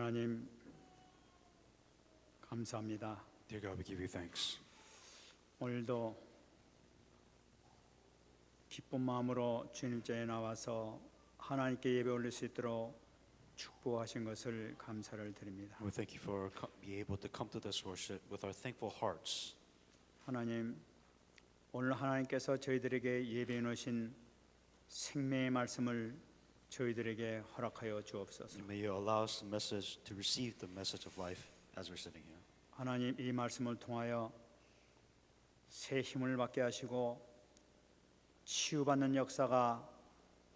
하나님 감사합니다. Dear God, we give you thanks. 오늘도 기쁜 마음으로 주님께 나와서 하나님께 예배 올릴 수 있도록 축복하신 것을 감사를 드립니다. We thank you for being able to come to this worship with our thankful hearts. 하나님, 오늘 하나님께서 저희들에게 예배해 놓으신 생명의 말씀을 저희들에게 허락하여 주옵소서. May you allow us the message to receive the message of life as we're sitting here. 하나님, 이 말씀을 통하여 새 힘을 받게 하시고 치유받는 역사가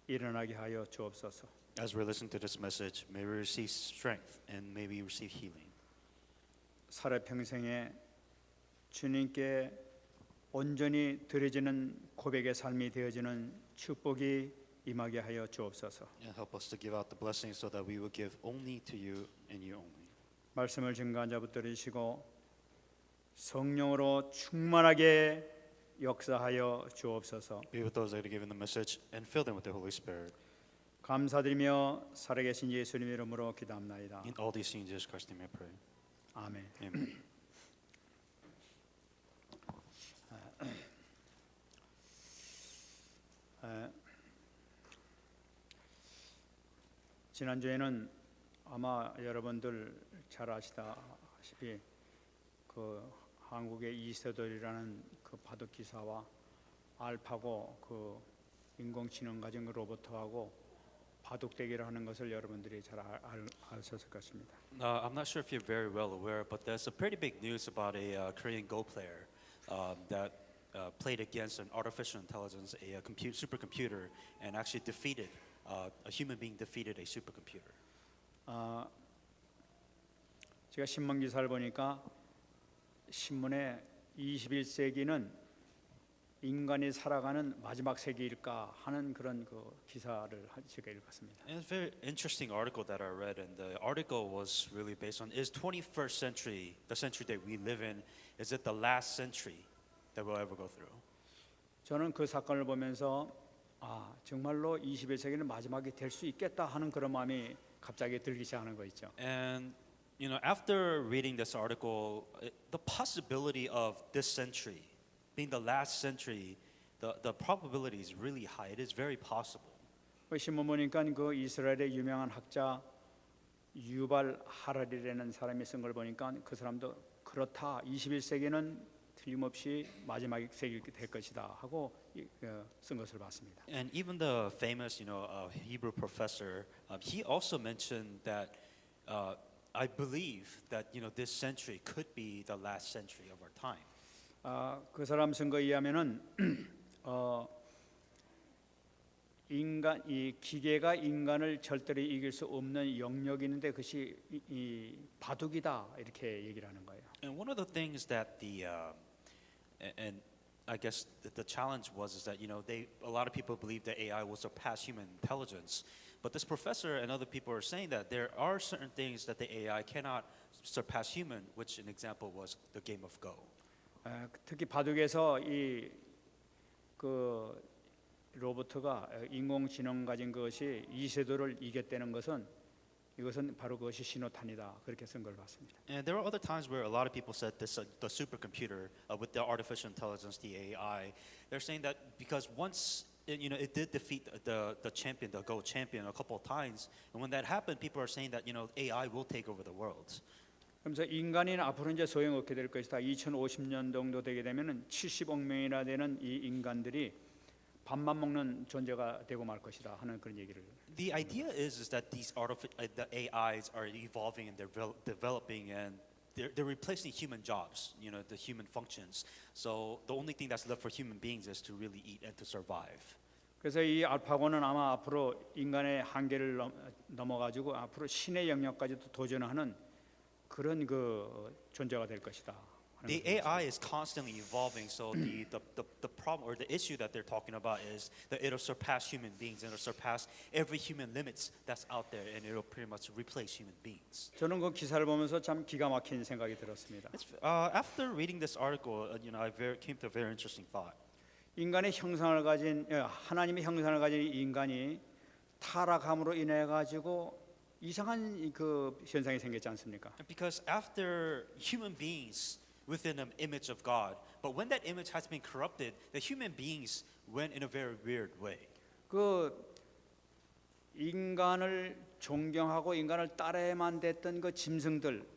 일어나게 하여 주옵소서. As we're listening to this message, may we receive strength and may we receive healing. 살아 평생에 주님께 온전히 드려지는 고백의 삶이 되어지는 축복이 임하게 하여 주옵소서. And help us to give out the blessings so that we will give only to you and you only. 말씀을 증거한 자 붙들으시고 성령으로 충만하게 역사하여 주옵소서. Be with those that are given the message and fill them with the Holy Spirit. 감사드리며 살아계신 예수님 이름으로 기도합나이다. In all these things, Jesus Christ, name I pray. 아멘. Amen. 지난주에는 아마 여러분들 잘 아시다시피 그 한국의 이세돌이라는 그 바둑 기사와 알파고 그 인공지능 가진 그 로봇하고 바둑 대결을 하는 것을 여러분들이 잘 아셨을 것입니다. I'm not sure if you're very well aware, but there's a pretty big news about a Korean Go player that played against an artificial intelligence, a supercomputer, and actually defeated a human being defeated a supercomputer. 제가 신문 기사를 보니까 신문에 21세기는 인간이 살아가는 마지막 세기일까 하는 그런 그 기사를 제가 읽었습니다. And it's a very interesting article that I read, and the article was really based on is 21st century the century that we live in? Is it the last century that we'll ever go through? 저는 그 사건을 보면서 정말로 21세기는 마지막이 될 수 있겠다 하는 그런 마음이 갑자기 들기 시작하는 거 있죠. And you know, after reading this article, the possibility of this century being the last century, the probability is really high. It is very possible. 그 신문 보니까 그 이스라엘의 유명한 학자 유발 하라리라는 사람이 쓴 걸 보니까 그 사람도 그렇다. 21세기는 틀림없이 마지막 세기가 될 것이다 하고 쓴 것을 봤습니다. And even the famous, Hebrew professor, he also mentioned that I believe that this century could be the last century of our time. 그 사람 쓴 거에 의하면은 이 기계가 인간을 절대로 이길 수 없는 영역이 있는데 그것이 이 바둑이다 이렇게 얘기를 하는 거예요. And one of the things that and I guess the challenge is that a lot of people believe that AI will surpass human intelligence, but this professor and other people are saying that there are certain things that the AI cannot surpass human, which an example was the game of Go. 특히 바둑에서 이 그 로봇가 인공지능 가진 것이 이세돌을 이겼다는 것은 이것은 바로 그것이 신호탄이다 그렇게 쓴 걸 봤습니다. And there were other times where a lot of people said this the supercomputer with the artificial intelligence, the AI, they're saying that because once it did defeat the champion, the Go champion, a couple of times, and when that happened, people are saying that AI will take over the world. 그래서 인간이 앞으로 이제 소용없게 될 것이다. 2050년 정도 되게 되면은 70억 명이나 되는 이 인간들이 밥만 먹는 존재가 되고 말 것이다 하는 그런 얘기를. The idea is that the AIs are evolving and they're developing and they're replacing human jobs, the human functions. So the only thing that's left for human beings is to really eat and to survive. 그래서 이 알파고는 아마 앞으로 인간의 한계를 넘어가지고 앞으로 신의 영역까지도 도전하는 그런 그 존재가 될 것이다. The AI is constantly evolving, so the problem or the issue that they're talking about is that it'll surpass human beings and it'll surpass every human limits that's out there, and it'll pretty much replace human beings. 저는 그 기사를 보면서 참 기가 막힌 생각이 들었습니다. After reading this article, I came to a very interesting thought. 인간의 형상을 가진 하나님의 형상을 가진 인간이 타락함으로 인해 가지고 이상한 그 현상이 생겼지 않습니까? Because after human beings within an image of God, but when that image has been corrupted, the human beings went in a very weird way. 그 인간을 존경하고 인간을 따라야만 됐던 그 짐승들,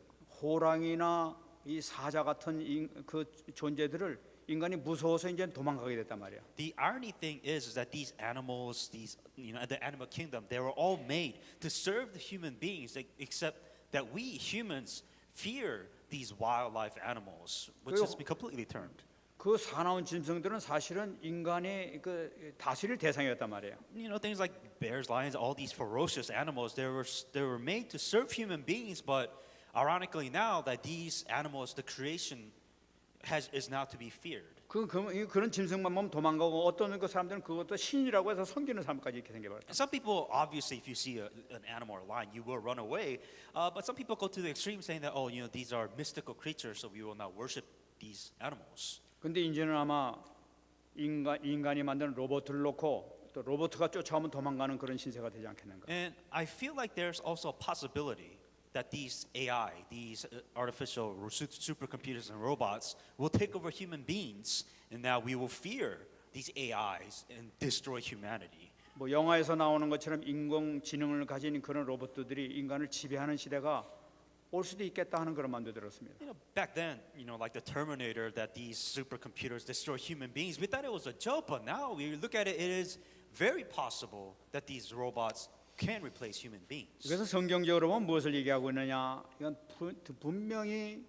호랑이나 이 사자 같은 그 존재들을 인간이 무서워서 이제 도망가게 됐단 말이야. The irony thing is that these animals, these the animal kingdom, they were all made to serve the human beings, except that we humans fear these wildlife animals, which has been completely turned. 그 사나운 짐승들은 사실은 인간의 그 다스릴 대상이었단 말이에요. You know, things like bears, lions, all these ferocious animals, they were made to serve human beings, but ironically now that these animals, the creation is now to be feared. 그런 짐승만 보면 도망가고 어떤 그 사람들은 그것도 신이라고 해서 섬기는 사람까지 이렇게 생겨버렸다. And some people, obviously, if you see an animal or a lion, you will run away. But some people go to the extreme, saying that, oh, you know, these are mystical creatures, so we will not worship these animals. 근데 이제는 아마 인간이 만든 로봇을 놓고 또 로봇가 쫓아오면 도망가는 그런 신세가 되지 않겠는가? And I feel like there's also a possibility that these AI, these artificial supercomputers and robots will take over human beings, and now we will fear these AIs and destroy humanity. 뭐 영화에서 나오는 것처럼 인공지능을 가진 그런 로봇들이 인간을 지배하는 시대가 올 수도 있겠다 하는 그런 말도 들었습니다. You know, back then, you know, like the Terminator, that these supercomputers destroy human beings, we thought it was a joke, but now we look at it, it is very possible that these robots can replace human beings. 그래서 성경적으로 보면 무엇을 얘기하고 있느냐? 이건 분명히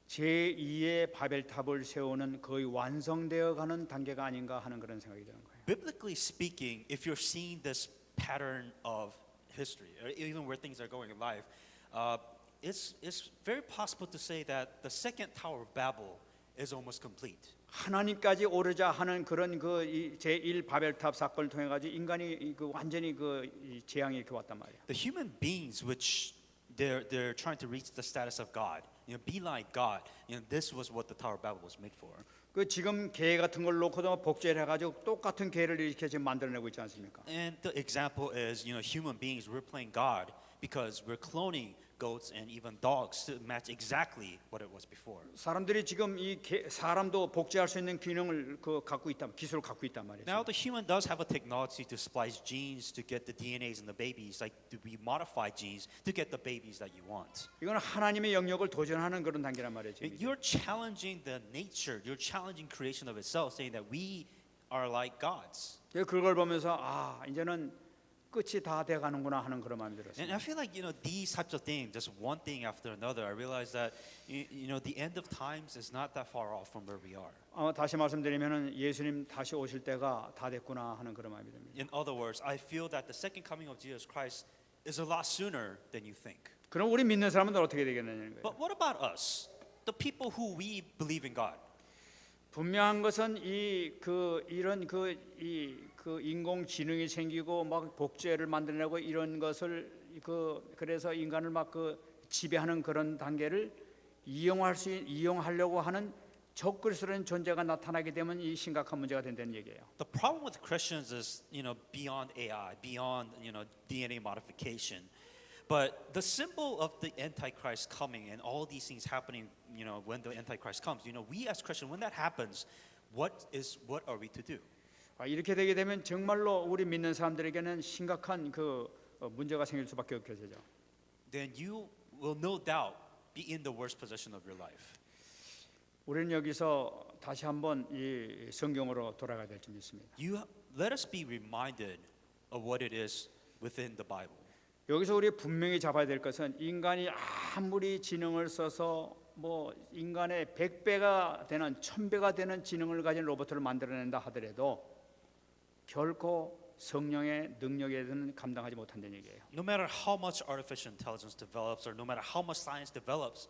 제2의 바벨탑을 세우는 거의 완성되어 가는 단계가 아닌가 하는 그런 생각이 드는 거예요. Biblically speaking, if you're seeing this pattern of history, or even where things are going in life, it's very possible to say that the second Tower of Babel is almost complete. 하나님까지 오르자 하는 그런 그 제1 바벨탑 사건을 통해 가지고 인간이 그 완전히 그 재앙이 이렇게 왔단 말이에요. The human beings which they're trying to reach the status of God, you know, be like God. You know, this was what the Tower of Babel was made for. 그 지금 개 같은 걸 놓고도 복제를 해가지고 똑같은 개를 이렇게 지금 만들어내고 있지 않습니까? And the example is, you know, human beings, we're playing God because we're cloning goats and even dogs to match exactly what it was before. 사람들이 지금 사람도 복제할 수 있는 기능을 갖고 있다, 기술을 갖고 있단 말이에요. Now the human does have a technology to splice genes to get the DNAs in the babies, like to be modified genes to get the babies that you want. 이거는 하나님의 영역을 도전하는 그런 단계란 말이에요. 지금. You're challenging the nature, you're challenging creation of itself, saying that we are like gods. 그걸 보면서 이제는 끝이 다 돼가는구나 하는 그런 마음이 들었어요. And I feel like, you know, these types of things, just one thing after another, I realize that you know the end of times is not that far off from where we are. 다시 말씀드리면은 예수님 다시 오실 때가 다 됐구나 하는 그런 마음이 듭니다. In other words, I feel that the second coming of Jesus Christ is a lot sooner than you think. 그럼 우리 믿는 사람은 어떻게 되겠느냐는 거예요. But what about us, the people who we believe in God? 분명한 것은 이런 인공지능이 생기고 막 복제를 만들어내고 이런 것을 그래서 인간을 막 지배하는 그런 단계를 이용하려고 하는 적그리스도라는 존재가 나타나게 되면 이 심각한 문제가 된다는 얘기예요. The problem with Christians is, you know, beyond AI, beyond, you know, DNA modification. But the symbol of the Antichrist coming and all these things happening, you know, when the Antichrist comes, you know, we as Christians, when that happens, what are we to do? 이렇게 되게 되면 정말로 우리 믿는 사람들에게는 심각한 문제가 생길 수밖에 없게 되죠. Then you will no doubt be in the worst position of your life. 우리는 여기서 다시 한번 이 성경으로 돌아가야 될 줄 믿습니다. Let us be reminded of what it is within the Bible. 여기서 우리 분명히 잡아야 될 것은 인간이 아무리 지능을 써서 뭐 인간의 100배가 되는 1000배가 되는 지능을 가진 로봇을 만들어낸다 하더라도 결코 성령의 능력에 대해서는 감당하지 못한다는 얘기예요. No matter how much artificial intelligence develops or no matter how much science develops,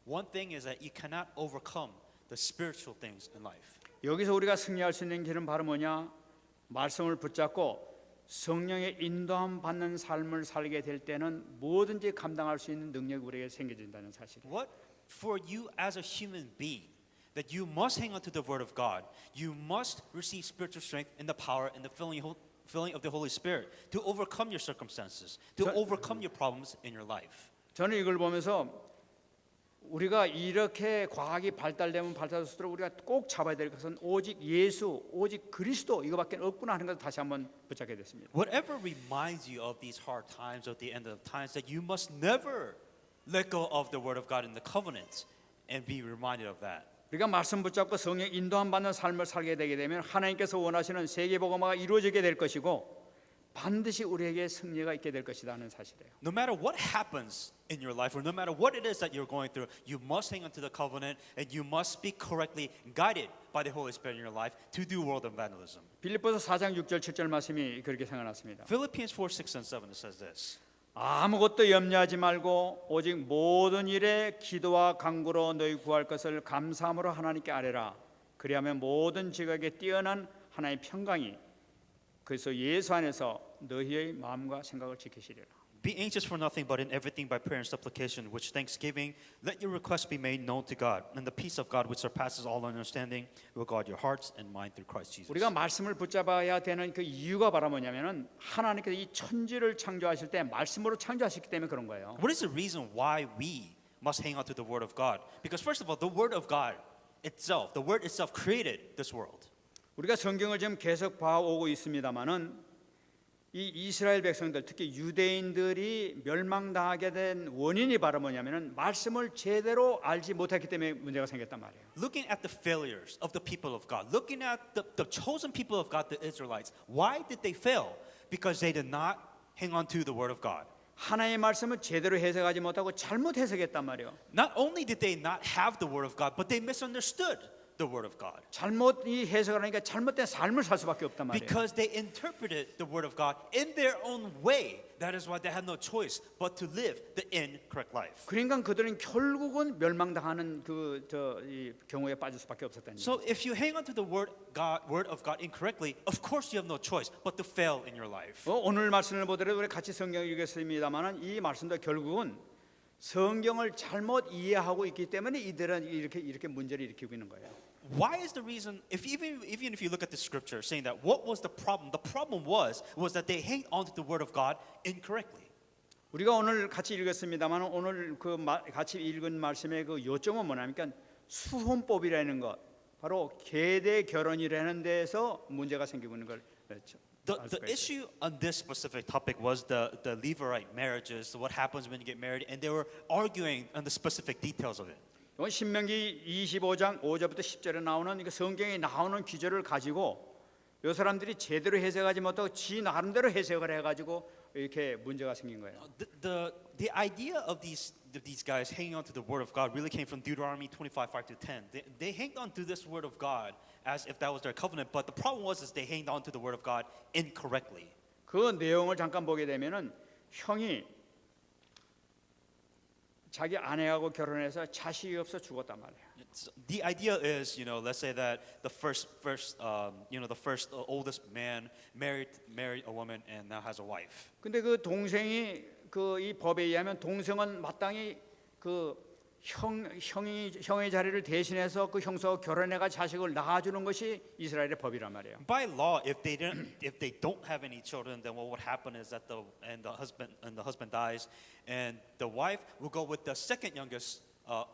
one thing is that you cannot overcome the spiritual things in life. 여기서 우리가 승리할 수 있는 길은 바로 뭐냐? 말씀을 붙잡고 성령의 인도함 받는 삶을 살게 될 때는 뭐든지 감당할 수 있는 능력이 우리에게 생겨진다는 사실이에요. What for you as a human being that you must hang on to the word of God. You must receive spiritual strength and the power and the filling filling of the Holy Spirit to overcome your circumstances, to overcome your problems in your life. 저는 이걸 보면서 우리가 이렇게 과학이 발달되면 발달할수록 우리가 꼭 잡아야 될 것은 오직 예수, 오직 그리스도 이거밖에 없구나 하는 것을 다시 한번 붙잡게 됐습니다. Whatever reminds you of these hard times, of the end of times, that you must never let go of the Word of God in the covenant and be reminded of that. 우리가 말씀 붙잡고 성령 인도함 받는 삶을 살게 되게 되면 하나님께서 원하시는 세계복음화가 이루어지게 될 것이고 반드시 우리에게 승리가 있게 될 것이다 하는 사실이에요. No matter what happens in your life, or no matter what it is that you're going through, you must hang on to the covenant, and you must speak correctly, guided by the Holy Spirit in your life to do world evangelism. 빌립보서 4장 6절 7절 말씀이 그렇게 생각났습니다. Philippians 4, 6, and 7 it says this. 아무것도 염려하지 말고 오직 모든 일에 기도와 간구로 너희 구할 것을 감사함으로 하나님께 아뢰라. 그리하면 모든 지각에 뛰어난 하나님의 평강이 그래서 예수 안에서 너희의 마음과 생각을 지키시리라. Be anxious for nothing, but in everything by prayer and supplication, with thanksgiving, let your requests be made known to God, and the peace of God, which surpasses all understanding, will guard your hearts and mind through Christ Jesus. 우리가 말씀을 붙잡아야 되는 그 이유가 바로 뭐냐면은 하나님께서 이 천지를 창조하실 때 말씀으로 창조하셨기 때문에 그런 거예요. What is the reason why we must hang on to the Word of God? Because first of all, the Word of God itself, the Word itself created this world. 우리가 성경을 지금 계속 봐오고 있습니다만은 이 이스라엘 백성들 특히 유대인들이 멸망당하게 된 원인이 바로 뭐냐면은 말씀을 제대로 알지 못했기 때문에 문제가 생겼단 말이에요. Looking at the failures of the people of God, looking at the chosen people of God, the Israelites, why did they fail? Because they did not hang on to the Word of God. 하나님의 말씀을 제대로 해석하지 못하고 잘못 해석했단 말이에요. Not only did they not have the Word of God, but they misunderstood the Word of God. 잘못 이 해석을 하니까 잘못된 삶을 살 수밖에 없단 말이에요. Because they interpreted the Word of God in their own way. That is why they had no choice but to live the incorrect life. 그러니까 그들은 결국은 멸망당하는 이 경우에 빠질 수밖에 없었다는 So 얘기죠. if you hang on to the Word of God incorrectly, of course you have no choice but to fail in your life. 오늘 말씀을 보더라도 우리 같이 성경을 읽겠습니다만은 이 말씀도 결국은 성경을 잘못 이해하고 있기 때문에 이들은 이렇게 문제를 일으키고 있는 거예요. Why is the reason, even if you look at the scripture saying that what was the problem was that they hanged on to the Word of God incorrectly. 우리가 오늘 같이 읽었습니다만 오늘 같이 읽은 말씀의 그 요점은 뭐냐니까 수혼법이라는 것, 바로 계대 결혼이라는 데서 문제가 생기고 있는 걸 그렇죠. The issue on this specific topic was the Levirate marriages, what happens when you get married, and they were arguing on the specific details of it. 이건 신명기 25장 5절부터 10절에 나오는 성경에 나오는 기절을 가지고 이 사람들이 제대로 해석하지 못하고 지 나름대로 해석을 해가지고 이렇게 문제가 생긴 거예요. The idea of these guys hanging on to the Word of God really came from Deuteronomy 25:5-10. They hanged on to this Word of God as if that was their covenant, but the problem was they hanged on to the Word of God incorrectly. 그 내용을 잠깐 보게 되면은 형이 자기 아내하고 결혼해서 자식이 없어 죽었단 말이에요. The idea is, let's say that the first oldest man married a woman and now has a wife. 근데 그 동생이 이 법에 의하면 동생은 마땅히 형의 자리를 대신해서 그 형수와 결혼해가 자식을 낳아주는 것이 이스라엘의 법이란 말이에요. By law, if they don't have any children, then what would happen is that the husband dies, and the wife will go with the second youngest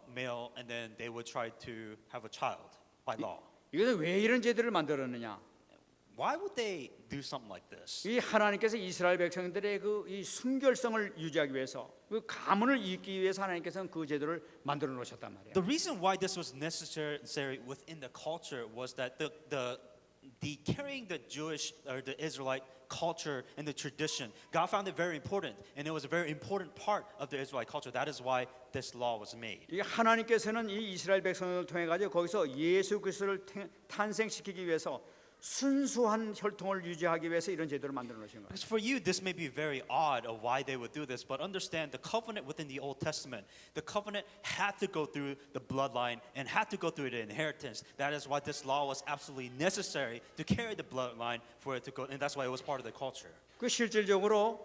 male, and then they would try to have a child by law. 이것은 왜 이런 제도를 만들었느냐? Why would they do something like this? 이 하나님께서 이스라엘 백성들의 이 순결성을 유지하기 위해서 그 가문을 잇기 위해서 하나님께서는 그 제도를 만들어 놓으셨단 말이에요. The reason why this was necessary within the culture was that the carrying the Jewish or the Israelite culture and the tradition, God found it very important, and it was a very important part of the Israelite culture. That is why this law was made. 이 하나님께서는 이 이스라엘 백성을 통해 가지고 거기서 예수 그리스도를 탄생시키기 위해서 순수한 혈통을 유지하기 위해서 이런 제도를 만들어 놓으신 거예요. Because for you, this may be very odd of why they would do this, but understand the covenant within the Old Testament, the covenant had to go through the bloodline and had to go through the inheritance. That is why this law was absolutely necessary to carry the bloodline for it to go, and that's why it was part of the culture. 그 실질적으로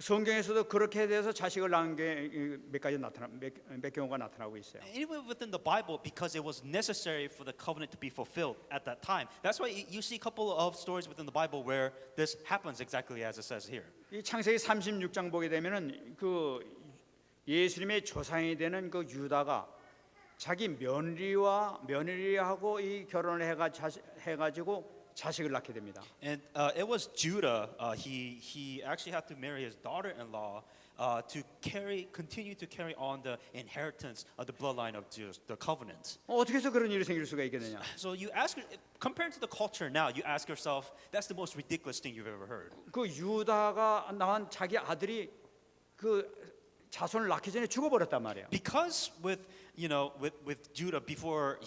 성경에서도 그렇게 돼서 자식을 낳은 게 몇 가지 몇 경우가 나타나고 있어요. Even within the Bible, because it was necessary for the covenant to be fulfilled at that time. That's why you see a couple of stories within the Bible where this happens exactly as it says here. 이 창세기 36장 보게 되면은 그 예수님의 조상이 되는 그 유다가 자기 며느리하고 이 결혼을 해가지고 자식을 낳게 됩니다. And it was Judah. He actually had to marry his daughter-in-law to continue to carry on the inheritance of the bloodline of the covenant. 어떻게 해서 그런 일이 생길 수가 있겠느냐? So you ask, compared to the culture now, you ask yourself, that's the most ridiculous thing you've ever heard. 그 유다가 낳은 자기 아들이 그 자손을 낳기 전에 죽어버렸단 말이에요. Because with Judah before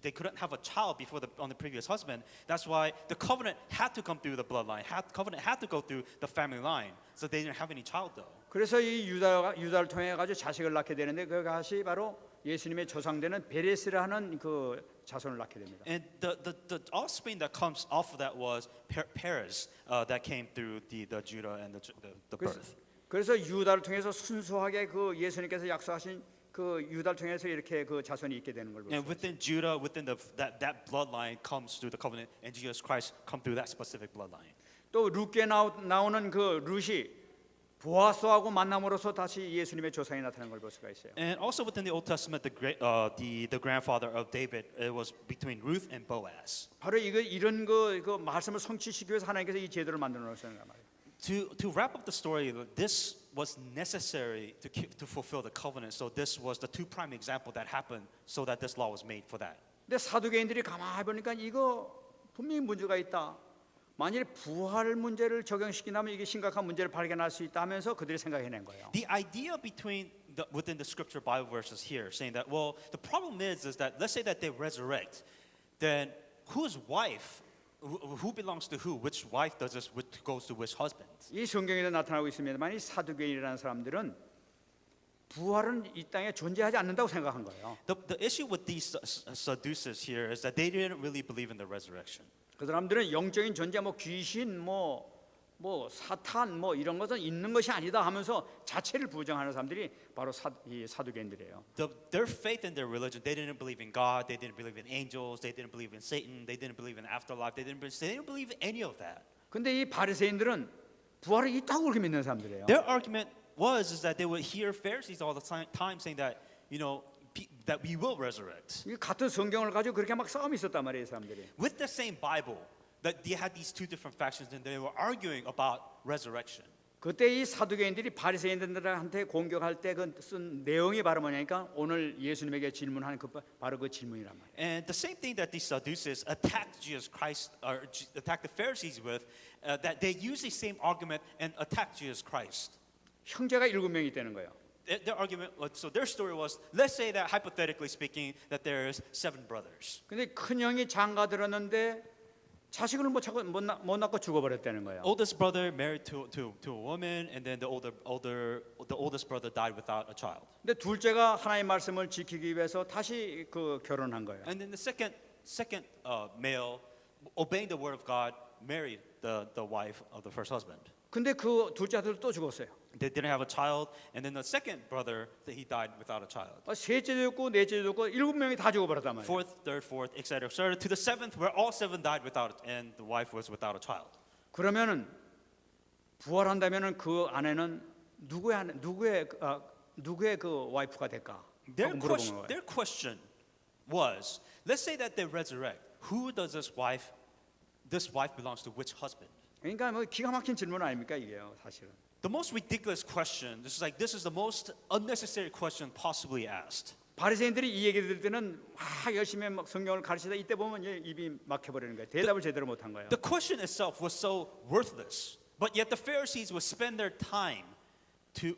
they couldn't have a child before on the previous husband. That's why the covenant had to come through the bloodline. Covenant had to go through the family line. So they didn't have any child though. 그래서 이 유다를 통해 가지고 자식을 낳게 되는데 그것이 바로 예수님의 조상되는 베레스라는 그 자손을 낳게 됩니다. And the offspring that comes off of that was Perez that came through the Judah and the birth. 그래서 유다를 통해서 순수하게 그 예수님께서 약속하신 그 유다를 통해서 이렇게 그 자손이 있게 되는 걸 And 보죠. within Judah, within that bloodline comes through the covenant, and Jesus Christ come through that specific bloodline. 또 룻게 나오는 그 룻이 보아스하고 만남으로써 다시 예수님의 조상이 나타나는 걸 볼 수가 있어요. And also within the Old Testament, the grandfather of David, it was between Ruth and Boaz. 바로 이런 그 말씀을 성취시키기 위해서 하나님께서 이 제도를 만들어 놓으셨는 말이에요. To wrap up the story, this was necessary to fulfill the covenant. So this was the two prime example that happened, so that this law was made for that. 근데 사두개인들이 가만히 보니까 이거 분명히 문제가 있다. 만일 부활 문제를 적용시킨다면 이게 심각한 문제를 발견할 수 있다 하면서 그들이 생각해낸 거예요. The idea within the scripture Bible verses here, saying that the problem is that let's say that they resurrect, then whose wife? Who belongs to who? Which wife which goes to which husband? 이 성경에도 나타나고 있습니다만 이 사두개인이라는 사람들은 부활은 이 땅에 존재하지 않는다고 생각한 거예요. The issue with these Sadducees here is that they didn't really believe in the resurrection. 그 사람들은 영적인 존재, 귀신, 사탄, 이런 것은 있는 것이 아니다 하면서 자체를 부정하는 사람들이 바로 이 사두개인들이에요. Their faith in their religion, they didn't believe in God, they didn't believe in angels, they didn't believe in Satan, they didn't believe in afterlife, they didn't believe in any of that. 근데 이 바리새인들은 부활이 있다고 그렇게 믿는 사람들이에요. Their argument was that they would hear Pharisees all the time saying that that we will resurrect. 이 같은 성경을 가지고 그렇게 막 싸움이 있었단 말이에요, 사람들이. With the same Bible, that they had these two different factions and they were arguing about resurrection. 그때 이 사두개인들이 바리새인들한테 공격할 때 그 쓴 내용이 바로 뭐냐니까 오늘 예수님에게 질문하는 바로 그 질문이란 말이에요. And the same thing that these Sadducees attacked Jesus Christ or attacked the Pharisees with, that they use the same argument and attack Jesus Christ. 형제가 7명이 있다는 거예요. Their argument, so their story was, let's say that hypothetically speaking, that there's 7 brothers. 근데 큰 형이 장가 들었는데 자식을 못 낳고 죽어버렸다는 거예요. Oldest brother married to a woman, and then the oldest brother died without a child. 근데 둘째가 하나님의 말씀을 지키기 위해서 다시 그 결혼한 거예요. And then the second male, obeying the word of God, married the wife of the first husband. 근데 그 둘째 아들도 또 죽었어요. They didn't have a child, and then the second brother, he died without a child. 셋째도 있고 넷째도 있고 7명이 다 죽어버렸단 말이에요. Fourth, third, fourth, etc. To the seventh, where all 7 died and the wife was without a child. 그러면은 부활한다면은 그 아내는 누구의 그 와이프가 될까? Their 하고 물어본 거예요. question was, let's say that they resurrect. Who does this wife belongs to which husband? 그러니까 기가 막힌 질문 아닙니까 이게요, 사실은. The most ridiculous question. This is the most unnecessary question possibly asked. 바리새인들이 이 얘기 들을 때는 열심히 막 성경을 가르치다 이때 보면 입이 막혀버리는 거예요. 대답을 제대로 못한 거예요. The question itself was so worthless, but yet the Pharisees would spend their time to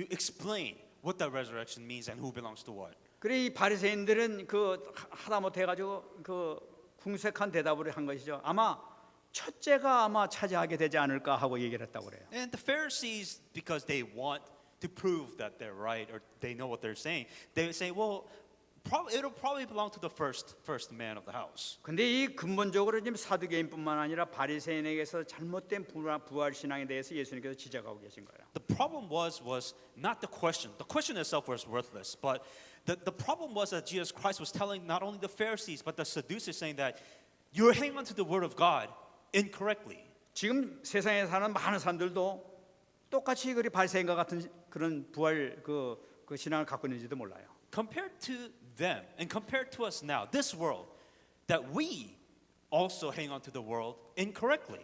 explain what the resurrection means and who belongs to what. 그래 이 바리새인들은 그 하다못해 해가지고 그 궁색한 대답을 한 것이죠. 첫째가 차지하게 되지 않을까 하고 얘기를 했다고 그래요. And the Pharisees, because they want to prove that they're right or they know what they're saying, they would say, well, it'll probably belong to the first man of the house. 근데 이 근본적으로 지금 사두개인뿐만 아니라 바리새인에게서 잘못된 부활 신앙에 대해서 예수님께서 지적하고 계신 거예요. The problem was not the question. The question itself was worthless, but the problem was that Jesus Christ was telling not only the Pharisees but the Sadducees saying that you're hanging on to the word of God incorrectly. 지금 세상에 사는 많은 사람들도 똑같이 그리 바리새인과 같은 그런 부활 그 신앙을 갖고 있는지도 몰라요. Compared to them and compared to us now, this world, that we also hang on to the world incorrectly.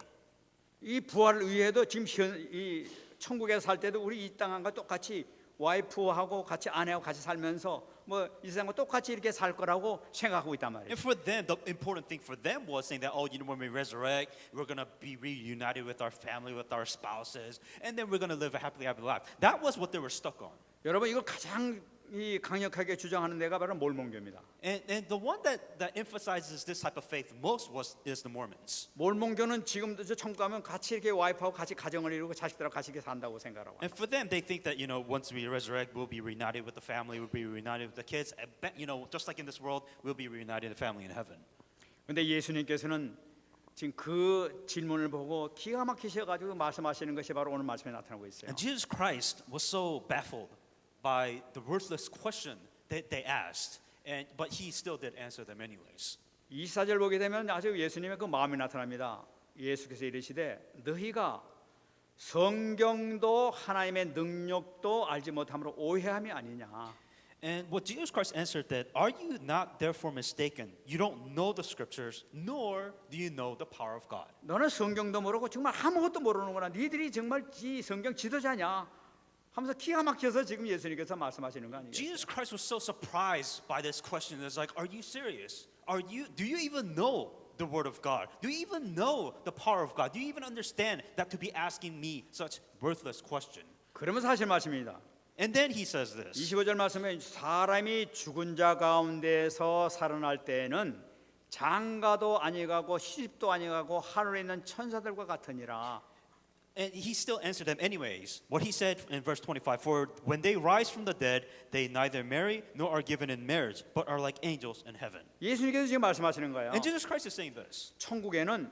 이 부활을 위해도 지금 이 천국에 살 때도 우리 이 땅과 똑같이 와이프하고 같이 아내하고 같이 살면서 뭐 이 세상과 똑같이 이렇게 살 거라고 생각하고 있단 말이에요. And for them, the important thing for them was saying that, oh, you know, when we resurrect, we're going to be reunited with our family, with our spouses, and then we're going to live a happily ever life. That was what they were stuck on. 여러분 이걸 가장 이 강력하게 주장하는 데가 바로 몰몬교입니다. And the one that emphasizes this type of faith most is the Mormons. 몰몬교는 지금도 저 천국 가면 같이 이렇게 와이프하고 같이 가정을 이루고 자식들하고 같이 이렇게 산다고 생각하고. And for them, they think that, you know, once we resurrect, we'll be reunited with the family, we'll be reunited with the kids. You know, just like in this world, we'll be reunited with the family in heaven. 근데 예수님께서는 지금 그 질문을 보고 기가 막히셔가지고 말씀하시는 것이 바로 오늘 말씀에 나타나고 있어요. And Jesus Christ was so baffled by the worthless question that they asked, but he still did answer them anyways. 24절 보게 되면 아주 예수님의 그 마음이 나타납니다. 예수께서 이르시되 너희가 성경도 하나님의 능력도 알지 못함으로 오해함이 아니냐. And what Jesus Christ answered that, are you not therefore mistaken? You don't know the scriptures, nor do you know the power of God. 너는 성경도 모르고 정말 아무것도 모르는구나. 니들이 정말 이 성경 지도자냐? 하면서 기가 막혀서 지금 예수님께서 말씀하시는 거 아니겠어요? Jesus Christ was so surprised by this question. It's like, are you serious? Do you even know the word of God? Do you even know the power of God? Do you even understand that to be asking me such worthless question? 그러면 사실 말씀입니다. And then he says this. 25절 말씀에 사람이 죽은 자 가운데서 살아날 때에는 장가도 아니가고 시집도 아니가고 하늘에 있는 천사들과 같으니라. And he still answered them anyways. What he said in verse 25, for when they rise from the dead, they neither marry nor are given in marriage, but are like angels in heaven. 예수님께서 지금 말씀하시는 거예요. And Jesus Christ is saying this. 천국에는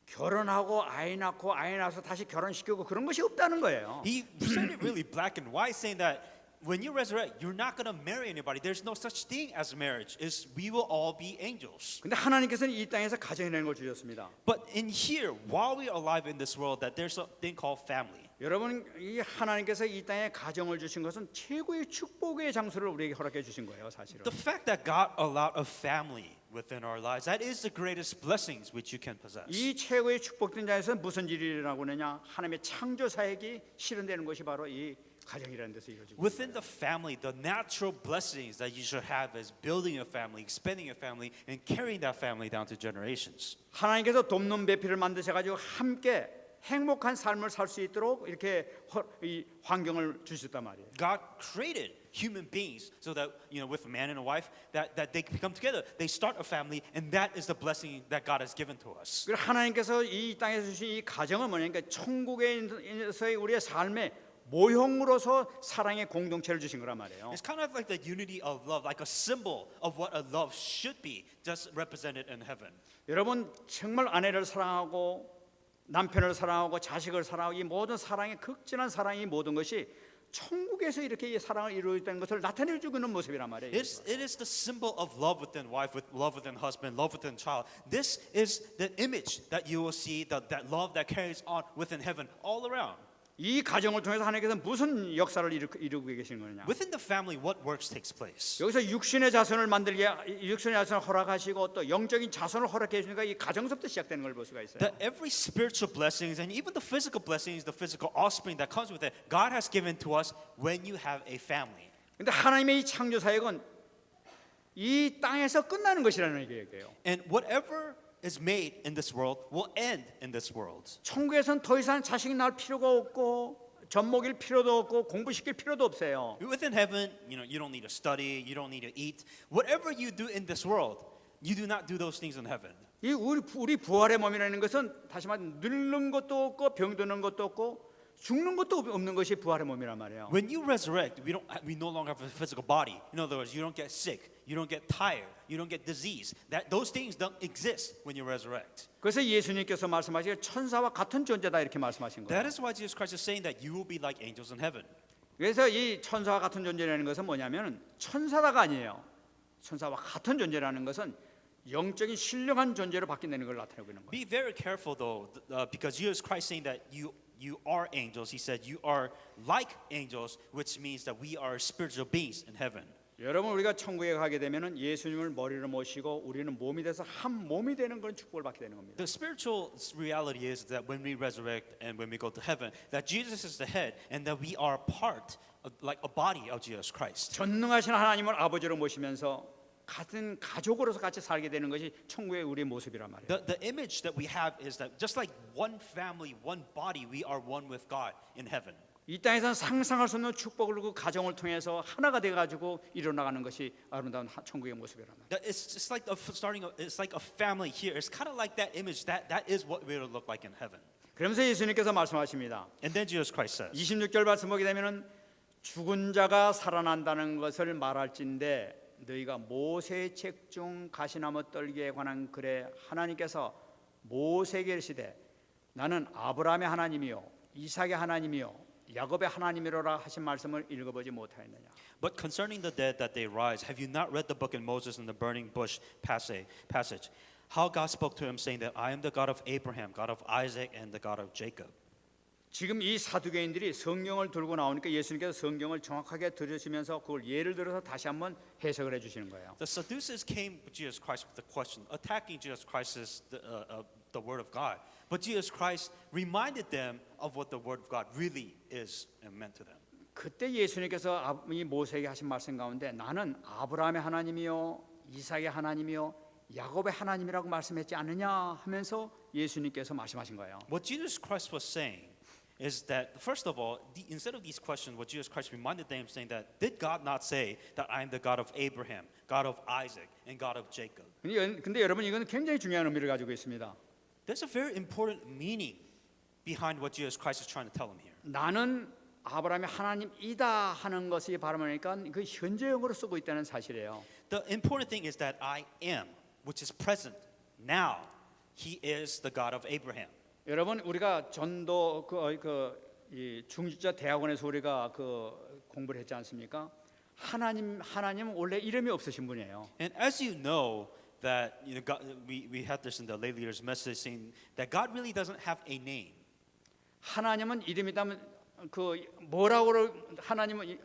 결혼하고 아이 낳고 아이 낳아서 다시 결혼시키고 그런 것이 없다는 거예요. He said it really black and white, saying that when you resurrect, you're not going to marry anybody. There's no such thing as marriage. We will all be angels. 근데 하나님께서는 이 땅에서 가정이라는 걸 주셨습니다. But in here, while we are alive in this world, that there's a thing called family. 여러분 이 하나님께서 이 땅에 가정을 주신 것은 최고의 축복의 장소를 우리에게 허락해 주신 거예요, 사실은. The fact that God allowed a family within our lives, that is the greatest blessings which you can possess. 이 최고의 축복된 자에서 무슨 일이 일어나고 있느냐? 하나님의 창조 사역이 실현되는 것이 바로 이 가정이라는 데서 이루어지고 Within the family, the natural blessings that you should have is building a family, expanding a family, and carrying that family down to generations. 하나님께서 돕는 배필을 만드셔 가지고 함께 행복한 삶을 살 수 있도록 이렇게 이 환경을 주셨단 말이에요. God created human beings so that, you know, with a man and a wife, that they come together, they start a family, and that is the blessing that God has given to us. 그리고 하나님께서 이 땅에서 주신 이 가정은 뭐냐니까 천국에서의 우리의 삶의 모형으로서 사랑의 공동체를 주신 거란 말이에요. It's kind of like the unity of love, like a symbol of what a love should be, just represented in heaven. 여러분 정말 아내를 사랑하고 남편을 사랑하고 자식을 사랑하고 이 모든 사랑의 극진한 사랑이 모든 것이 천국에서 이렇게 이 사랑을 이루어졌다는 것을 나타내주고 있는 모습이란 말이에요. It is the symbol of love within wife, with love within husband, love within child. This is the image that you will see, that love that carries on within heaven all around. 이 가정을 통해서 하나님께서 무슨 역사를 이루고 계시는 거냐? Within the family, what works takes place? 여기서 육신의 자손을 만들게 육신의 자손을 허락하시고 또 영적인 자손을 허락해 주니까 이 가정부터 시작되는 걸 볼 수가 있어요. That every spiritual blessings and even the physical blessings, the physical offspring that comes with it, God has given to us when you have a family. 근데 하나님의 이 창조 사역은 이 땅에서 끝나는 것이라는 얘기예요. And whatever is made in this world will end in this world. 천국에선 더 이상 자식이 낳을 필요가 없고 젖먹일 필요도 없고 공부시킬 필요도 없어요. Within heaven, you know, you don't need to study, you don't need to eat. Whatever you do in this world, you do not do those things in heaven. 이 우리 부활의 몸이라는 것은 다시 말해 늙는 것도 없고 병드는 것도 없고 죽는 것도 없는 것이 부활의 몸이란 말이에요. When you resurrect, we no longer have a physical body. In other words, you don't get sick, You don't get tired. You don't get disease. Those things don't exist when you resurrect. 그래서 예수님께서 말씀하시기를 천사와 같은 존재다 이렇게 말씀하신 That 거예요. is why Jesus Christ is saying that you will be like angels in heaven. 그래서 이 천사와 같은 존재라는 것은 뭐냐면 천사다가 아니에요. 천사와 같은 존재라는 것은 영적인 신령한 존재로 바뀐다는 걸 나타내고 있는 거예요. Be very careful though, because Jesus Christ saying that you are angels. He said you are like angels, which means that we are spiritual beings in heaven. 여러분 우리가 천국에 가게 되면은 예수님을 머리로 모시고 우리는 몸이 돼서 한 몸이 되는 그런 축복을 받게 되는 겁니다. The spiritual reality is that when we resurrect and when we go to heaven, that Jesus is the head and that we are part of, like a body of Jesus Christ. 전능하신 하나님을 아버지로 모시면서 같은 가족으로서 같이 살게 되는 것이 천국의 우리의 모습이란 말이에요. The image that we have is that just like one family, one body, we are one with God in heaven. 이 땅에서는 상상할 수 없는 축복을 그 가정을 통해서 하나가 돼 가지고 일어나가는 것이 아름다운 천국의 모습이란 말이에요. That it's just like it's like a family here. It's kind of like that image. That is what we will look like in heaven. 그러면서 예수님께서 말씀하십니다. And then Jesus Christ says, 26절 말씀 보게 되면은 죽은 자가 살아난다는 것을 말할진대 너희가 모세의 책 중 가시나무 떨기에 관한 글에 하나님께서 모세에게 이르시되 나는 아브라함의 하나님이요 이삭의 하나님이요 야곱의 하나님이로라 하신 말씀을 읽어보지 못하였느냐. But concerning the dead that they rise, have you not read the book in Moses and the burning bush passage? How God spoke to him saying that I am the God of Abraham, God of Isaac, and the God of Jacob. 지금 이 사두개인들이 성경을 들고 나오니까 예수님께서 성경을 정확하게 들으시면서 그걸 예를 들어서 다시 한번 해석을 해주시는 거예요. The Sadducees came to Jesus Christ with the question, attacking Jesus Christ's the word of God. But Jesus Christ reminded them of what the word of God really is and meant to them. 그때 예수님께서 이 모세에게 하신 말씀 가운데 나는 아브라함의 하나님이요 이삭의 하나님이요 야곱의 하나님이라고 말씀했지 않느냐 하면서 예수님께서 말씀하신 거예요. What Jesus Christ was saying is that first of all, instead of these questions, what Jesus Christ reminded them, saying that did God not say that I am the God of Abraham, God of Isaac, and God of Jacob? 근데 여러분 이건 굉장히 중요한 의미를 가지고 있습니다. There's a very important meaning behind what Jesus Christ is trying to tell them here. 나는 아브라함의 하나님이다 하는 것이 바람이니까 그 현재형으로 쓰고 있다는 사실이에요. The important thing is that I am, which is present now. He is the God of Abraham. 여러분 우리가 전도 이 중직자 대학원에서 우리가 공부를 했지 않습니까? 하나님 원래 이름이 없으신 분이에요. And as you know that God, we had this in the lay leaders message saying that God really doesn't have a name. 하나님은 이름이 있다면 뭐라고 하나님은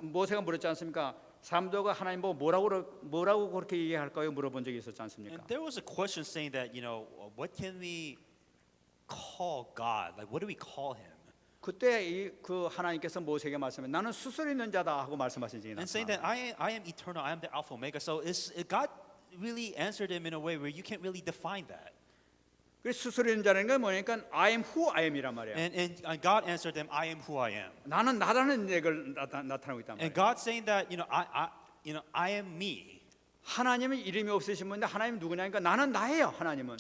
모세가 물었지 않습니까? 사람들과 하나님 보고 뭐라고 그렇게 얘기할까요? 물어본 적이 있었지 않습니까? And there was a question saying that what can we call God? Like what do we call him? 그때 그 하나님께서 모세에게 말씀해 나는 수술 있는 자다 하고 말씀하신 적이 And saying that I am eternal, I am the Alpha Omega. So God really answered him in a way where you can't really define that. 그래서 수술 있는 자라는 건 뭐냐니까 I am who I am이란 말이에요. And God answered them, I am who I am. 나는 나라는 얘기를 나타나고 있단 And 말이에요. God saying that I am me. 하나님은 이름이 없으신 분인데 하나님 누구냐니까 나는 나예요. 하나님은.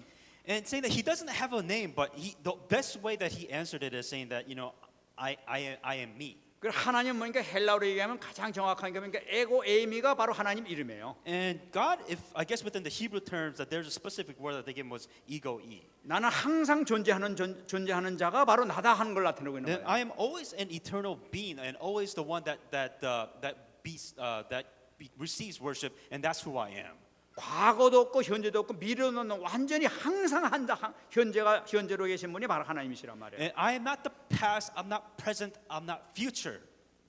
And saying that he doesn't have a name, but the best way that he answered it is saying that I am me. 그리고 하나님 뭐니까 헬라어로 얘기하면 가장 정확한 게 뭐니까 에고 에이미가 바로 하나님 이름이에요. And God, I guess within the Hebrew terms, that there's a specific word that they gave him was ego-e. 나는 항상 존재하는 자가 바로 나다 하는 걸 나타내고 있는 That 거예요. I am always an eternal being and always the one that receives worship, and that's who I am. 과거도 없고 현재도 없고 미래도 없는 완전히 항상 현재로 계신 분이 바로 하나님이시란 말이에요. And I am not the past, I'm not present, I'm not future,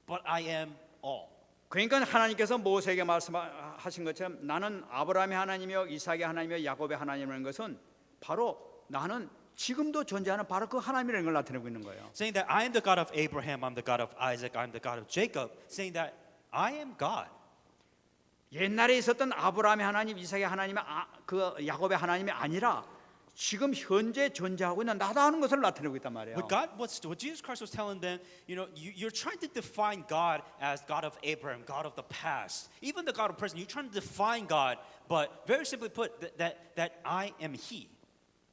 but I am all. 그러니까 하나님께서 모세에게 말씀하신 것처럼 나는 아브라함의 하나님이요 이삭의 하나님이요 야곱의 하나님이라는 것은 바로 나는 지금도 존재하는 바로 그 하나님이라는 걸 나타내고 있는 거예요. Saying that I am the God of Abraham, I'm the God of Isaac, I'm the God of Jacob. Saying that I am God. 옛날에 있었던 아브라함의 하나님, 이삭의 하나님, 야곱의 하나님이 아니라 지금 현재 존재하고 있는 나다 하는 것을 나타내고 있단 말이에요. What Jesus Christ was telling them, you're trying to define God as God of Abraham, God of the past, even the God of present. You're trying to define God, but very simply put, that I am He.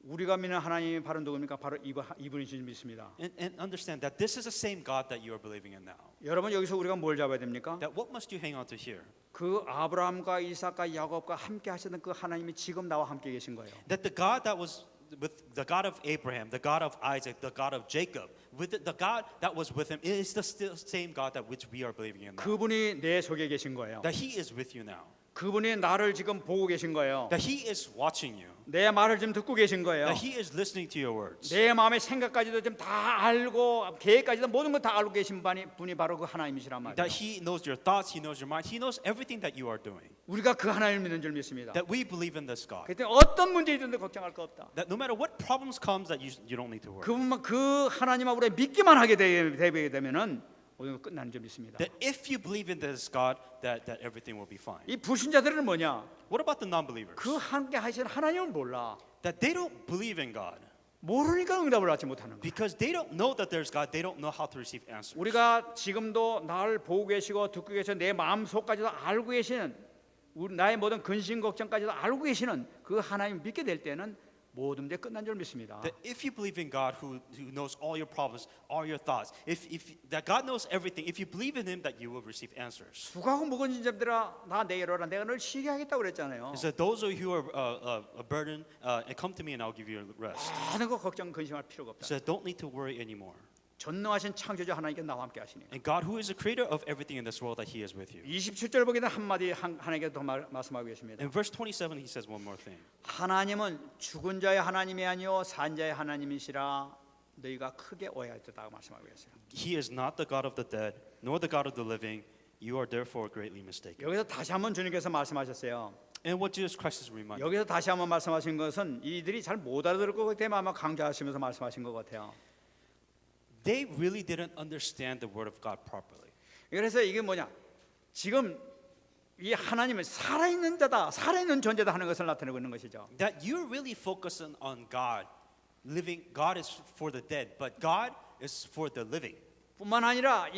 우리가 믿는 하나님이 바로 누굽니까? 바로 이분이 줄 믿습니다. And understand that this is the same God that you are believing in now. 여러분 여기서 우리가 뭘 잡아야 됩니까? That what must you hang on to here? 그 아브라함과 이삭과 야곱과 함께 하시던 그 하나님이 지금 나와 함께 계신 거예요. That the God that was with the God of Abraham, the God of Isaac, the God of Jacob, with the God that was with him is the still same God that which we are believing in now. 그분이 내 속에 계신 거예요. That He is with you now. 그분이 나를 지금 보고 계신 거예요. That He is watching you. 내 말을 지금 듣고 계신 거예요. That He is listening to your words. 내 마음의 생각까지도 지금 다 알고 계획까지도 모든 걸 다 알고 계신 분이 바로 그 하나님이시란 말이에요. That He knows your thoughts, He knows your mind, He knows everything that you are doing. 우리가 그 하나님을 믿는 줄 믿습니다. That we believe in this God. 그때 어떤 문제이든지 걱정할 거 없다. That no matter what problems comes, that you don't need to worry. 그분만 그 하나님하고 우리가 믿기만 하게 되면은 모든 거 끝나는 줄 믿습니다. That if you believe in this God, that everything will be fine. 이 불신자들은 뭐냐? What about the non-believers? 그 함께 하시는 하나님을 몰라. That they don't believe in God. 모르니까 응답을 받지 못하는 거야. Because they don't know that there's God, they don't know how to receive answers. 우리가 지금도 나를 보고 계시고 듣고 계시고 내 마음 속까지도 알고 계시는 나의 모든 근심 걱정까지도 알고 계시는 그 하나님 믿게 될 때는 모든 게 끝난 줄 믿습니다. That if you believe in God who knows all your problems, all your thoughts, if that God knows everything, if you believe in Him, that you will receive answers. 수고하고 무거운 짐들아 나 내려라 내가 널 쉬게 하겠다고 그랬잖아요. He said, "Those of you who are a burden, come to me, and I'll give you rest." 모든 거 걱정 근심할 필요가 He 없다. said, "Don't need to worry anymore." 전능하신 창조주 하나님께 나와 함께 하시니. And God, who is the creator of everything in this world, that He is with you. 27절 보게 되면 한마디 하나님께 더 말씀하고 계십니다. In verse 27, He says one more thing. 하나님은 죽은 자의 하나님이 아니요 산 자의 하나님이시라 너희가 크게 오해하였다고 말씀하고 계세요. He is not the God of the dead, nor the God of the living. You are therefore greatly mistaken. 여기서 다시 한번 주님께서 말씀하셨어요. And what Jesus Christ is reminding. 여기서 다시 한번 말씀하신 것은 이들이 잘 못 알아들을 것 때문에 아마 강조하시면서 말씀하신 것 같아요. They really didn't understand the word of God properly. 그래서 이게 뭐냐? 지금 이 하나님은 살아있는 자다, 살아있는 존재다 하는 것을 나타내고 있는 것이죠. That you're really focusing on God, living. God is for the dead, but God is for the living. 뿐만 아니라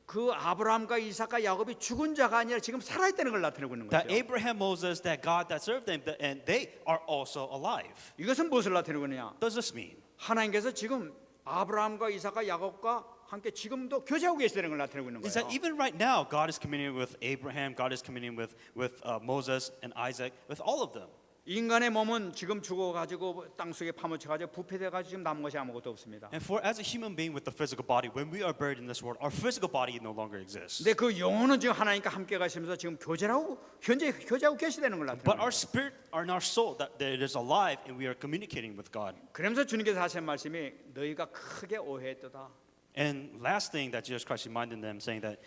그 아브라함과 이삭과 야곱이 죽은 자가 아니라 지금 살아있다는 걸 나타내고 있는 That 거죠. Abraham, Moses, that God that served them, and they are also alive. 이것은 무엇을 나타내고 있느냐? What does this mean? 하나님께서 지금 아브라함과 이삭과 야곱과 함께 지금도 교제하고 계시다는 걸 나타내고 있는 Is 거예요. that even right now, God is communing with Abraham, God is communing with Moses and Isaac, with all of them. 인간의 몸은 지금 죽어가지고 땅 속에 파묻혀가지고 부패돼가지고 지금 남은 것이 아무것도 없습니다. And for as a human being with the physical body, when we are buried in this world, our physical body no longer exists. 근데 그 영혼은 지금 하나님과 함께 가시면서 지금 현재 교제하고 계시다는 걸 But 나타내는 our 거예요. spirit and our soul, that it is alive, and we are communicating with God. 그러면서 주님께서 하신 말씀이 너희가 크게 오해했도다. And last thing that Jesus Christ reminded them, saying that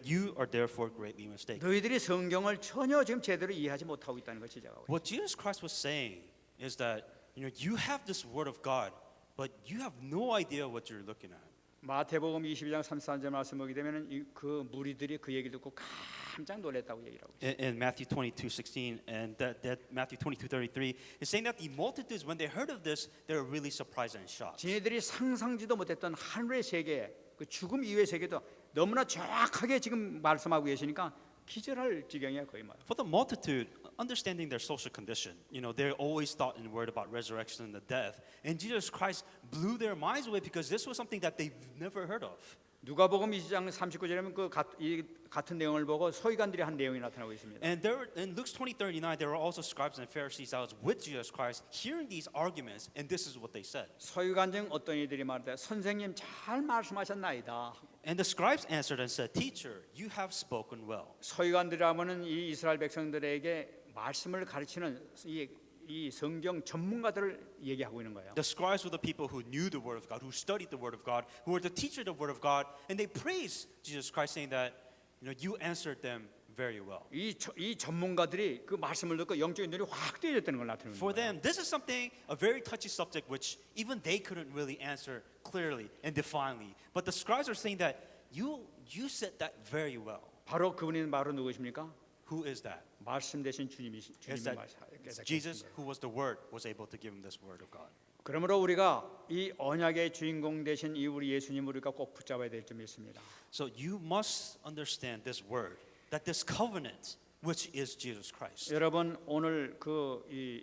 you are therefore greatly mistaken. 너희들이 성경을 전혀 지금 제대로 이해하지 못하고 있다는 것이 제가. What Jesus Christ was saying is that you have this word of God, but you have no idea what you're looking at. 마태복음 22장 33절 말씀 보게 되면은 그 무리들이 그 얘기 듣고 깜짝 놀랐다고 얘기를 하고 있어요. In Matthew 22:16 and that Matthew 22:33 is saying that the multitudes, when they heard of this, they were really surprised and shocked. 지네들이 상상지도 못했던 하늘의 세계, 그 죽음 이후의 세계도 너무나 정확하게 지금 말씀하고 계시니까 기절할 지경이야 거의 말. For the multitude, understanding their social condition, they always thought and worried about resurrection and the death, and Jesus Christ blew their minds away because this was something that they've never heard of. 누가복음 20장 39절에는 이 같은 내용을 보고 서기관들이 한 내용이 나타나고 있습니다. And there, in Luke 20:39, there were also scribes and Pharisees that was with Jesus Christ, hearing these arguments, and this is what they said. 서기관 중 어떤 이들이 말하되 선생님 잘 말씀하셨나이다. And the scribes answered and said, "Teacher, you have spoken well." 서기관들이라면은 이 이스라엘 백성들에게 말씀을 가르치는 이 성경 전문가들을 얘기하고 있는 거예요. The scribes were the people who knew the word of God, who studied the word of God, who were the teacher of the word of God, and they praised Jesus Christ, saying that, you answered them very well. 이 전문가들이 그 말씀을 듣고 영적인 눈이 확 뜨여졌다는 걸 나타내는 For 거예요. them, this is something, a very touchy subject, which even they couldn't really answer clearly and definitely. But the scribes are saying that you said that very well. 바로 그분이 바로 누구십니까? Who is that? 말씀 대신 주님이 Is that Jesus, who was the Word, was able to give him this word of God. 그러므로 우리가 이 언약의 주인공 되신 이 우리 예수님을 우리가 꼭 붙잡아야 될 점 있습니다. So you must understand this word, that this covenant, which is Jesus Christ. 여러분 오늘 이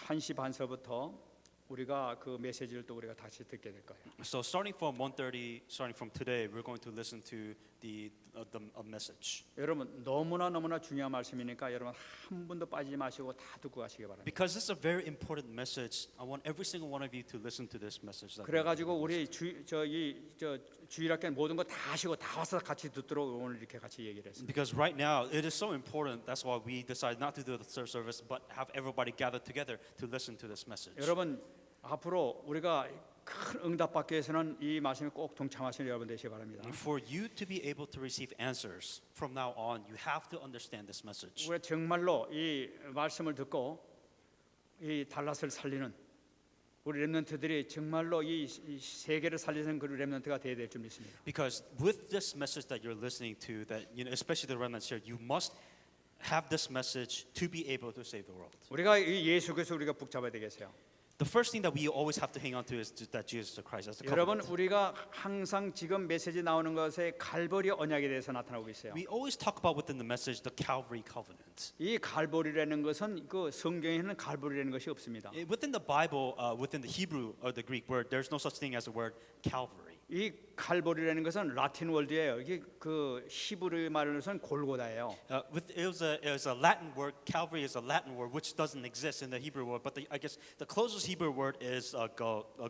1시 반서부터 우리가 그 메시지를 또 우리가 다시 듣게 될 거예요. So starting from 1:30, starting from today, we're going to listen to the message. 여러분 너무나 중요한 말씀이니까 여러분 한 분도 빠지지 마시고 다 듣고 가시기 바랍니다. Because it's a very important message, I want every single one of you to listen to this message. that 그래가지고 우리 주일학교 모든 거 다 하시고 다 와서 같이 듣도록 오늘 이렇게 같이 얘기를 했습니다. Because right now it is so important. That's why we decided not to do the third service, but have everybody gathered together to listen to this message. 여러분 앞으로 우리가 큰 응답받기 위해서는 이 말씀에 꼭 동참하시는 여러분 되시기 바랍니다. For you to be able to receive answers from now on, you have to understand this message. 우리가 정말로 이 말씀을 듣고 이 달랏을 살리는 우리 렘넌트들이 정말로 이 세계를 살리는 그 렘넌트가 되어야 될 줄 믿습니다. Because with this message that you're listening to, that especially the remnants here, you must have this message to be able to save the world. 우리가 이 예수 그리스도 우리가 붙잡아야 되겠어요. The first thing that we always have to hang on to is that Jesus Christ as the 여러분 covenant. 우리가 항상 지금 메시지 나오는 것에 갈보리 언약에 대해서 나타나고 있어요. We always talk about within the message the Calvary covenant. 이 갈보리라는 것은 그 성경에는 갈보리라는 것이 없습니다. Within the Bible, within the Hebrew or the Greek word, there's no such thing as the word Calvary. 이 갈보리라는 것은 라틴 월드예요. 이게 그 히브리 말로는 골고다예요. It was a Latin word. Calvary is a Latin word which doesn't exist in the Hebrew word, but I guess the closest Hebrew word is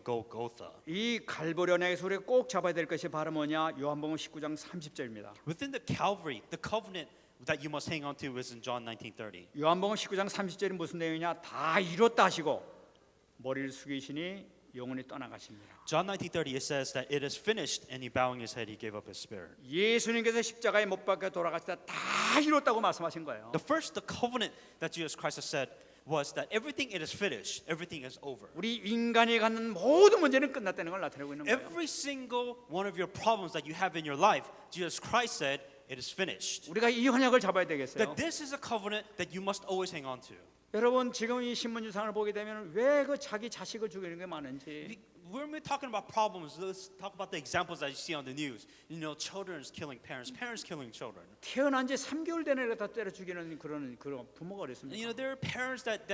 Golgotha. 이 갈보리 언약에서 우리가 꼭 잡아야 될 것이 바로 뭐냐? 요한복음 19장 30절입니다. Within the Calvary, the covenant that you must hang on to is in John 19:30. 요한복음 19장 30절이 무슨 내용이냐? 다 이뤘다 하시고 머리를 숙이시니 영혼이 떠나가십니다. John 19:30 it says that it is finished, and he bowing his head, he gave up his spirit. 예수님께서 십자가에 못 박혀 돌아가시다 다 이뤘다고 말씀하신 거예요. The covenant that Jesus Christ has said was that everything it is finished, everything is over. 우리 인간이 갖는 모든 문제는 끝났다는 걸 나타내고 있는 거예요. Every single one of your problems that you have in your life, Jesus Christ said it is finished. 우리가 이 언약을 잡아야 되겠어요. That this is a covenant that you must always hang on to. 여러분 지금 이 신문지상을 보게 되면 왜 그 자기 자식을 죽이는 게 많은지 When we're talking about problems, let's talk about the examples that you see on the news. Children killing parents, parents killing children. 태어난 지 3개월 된 애를 다 때려 죽이는 그런 부모가 어딨습니까? There are parents that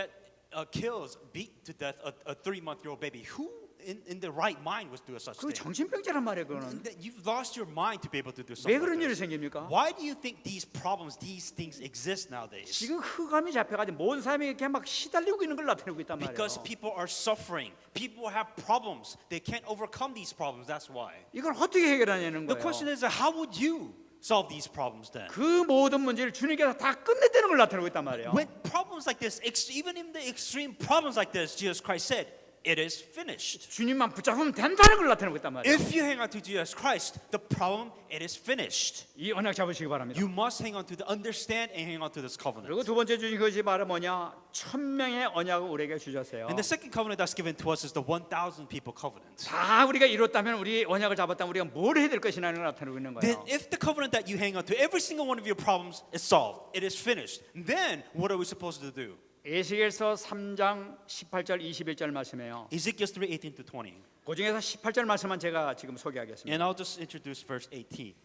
beat to death a 3-month-old baby. Who in their right mind was doing such 그 thing? 정신병자란 말이에요. 그거는 You've lost your mind to be able to do 왜 something 그런 like 일이 this. 생깁니까? Why do you think these problems, these things exist nowadays? 지금 흑암이 잡혀가지고 모든 사람이 이렇게 막 시달리고 있는 걸 나타내고 있단 말이에요. Because people are suffering. People have problems. They can't overcome these problems. That's why. 이걸 어떻게 해결하냐는 The question 거예요. is, how would you solve these problems then? 그 모든 문제를 주님께서 다 끝냈다는 걸 나타내고 있단 말이에요. When problems like this, even in the extreme problems like this, Jesus Christ said, it is finished. 주님만 붙잡으면 된다는 걸 나타내고 있단 말이에요. If you hang on to Jesus Christ, the problem, it is finished. 이 언약 잡으시기 바랍니다. You must hang on to understand and hang on to this covenant. 그리고 두 번째 주신 것이 바로 뭐냐? 1000명의 언약을 우리에게 주셨어요. And the second covenant that's given to us is the 1,000 people covenant. 다 우리가 이뤘다면 우리 언약을 잡았다면 우리가 뭘 해야 될 것이냐는 걸 나타내고 있는 Then 거예요. if the covenant that you hang on to, every single one of your problems is solved, it is finished, then what are we supposed to do? 에스겔서 3장 18절 21절 말씀이에요. Ezekiel 3:18-20. 그 중에서 18절 말씀만 제가 지금 소개하겠습니다. And I'll just introduce verse 18.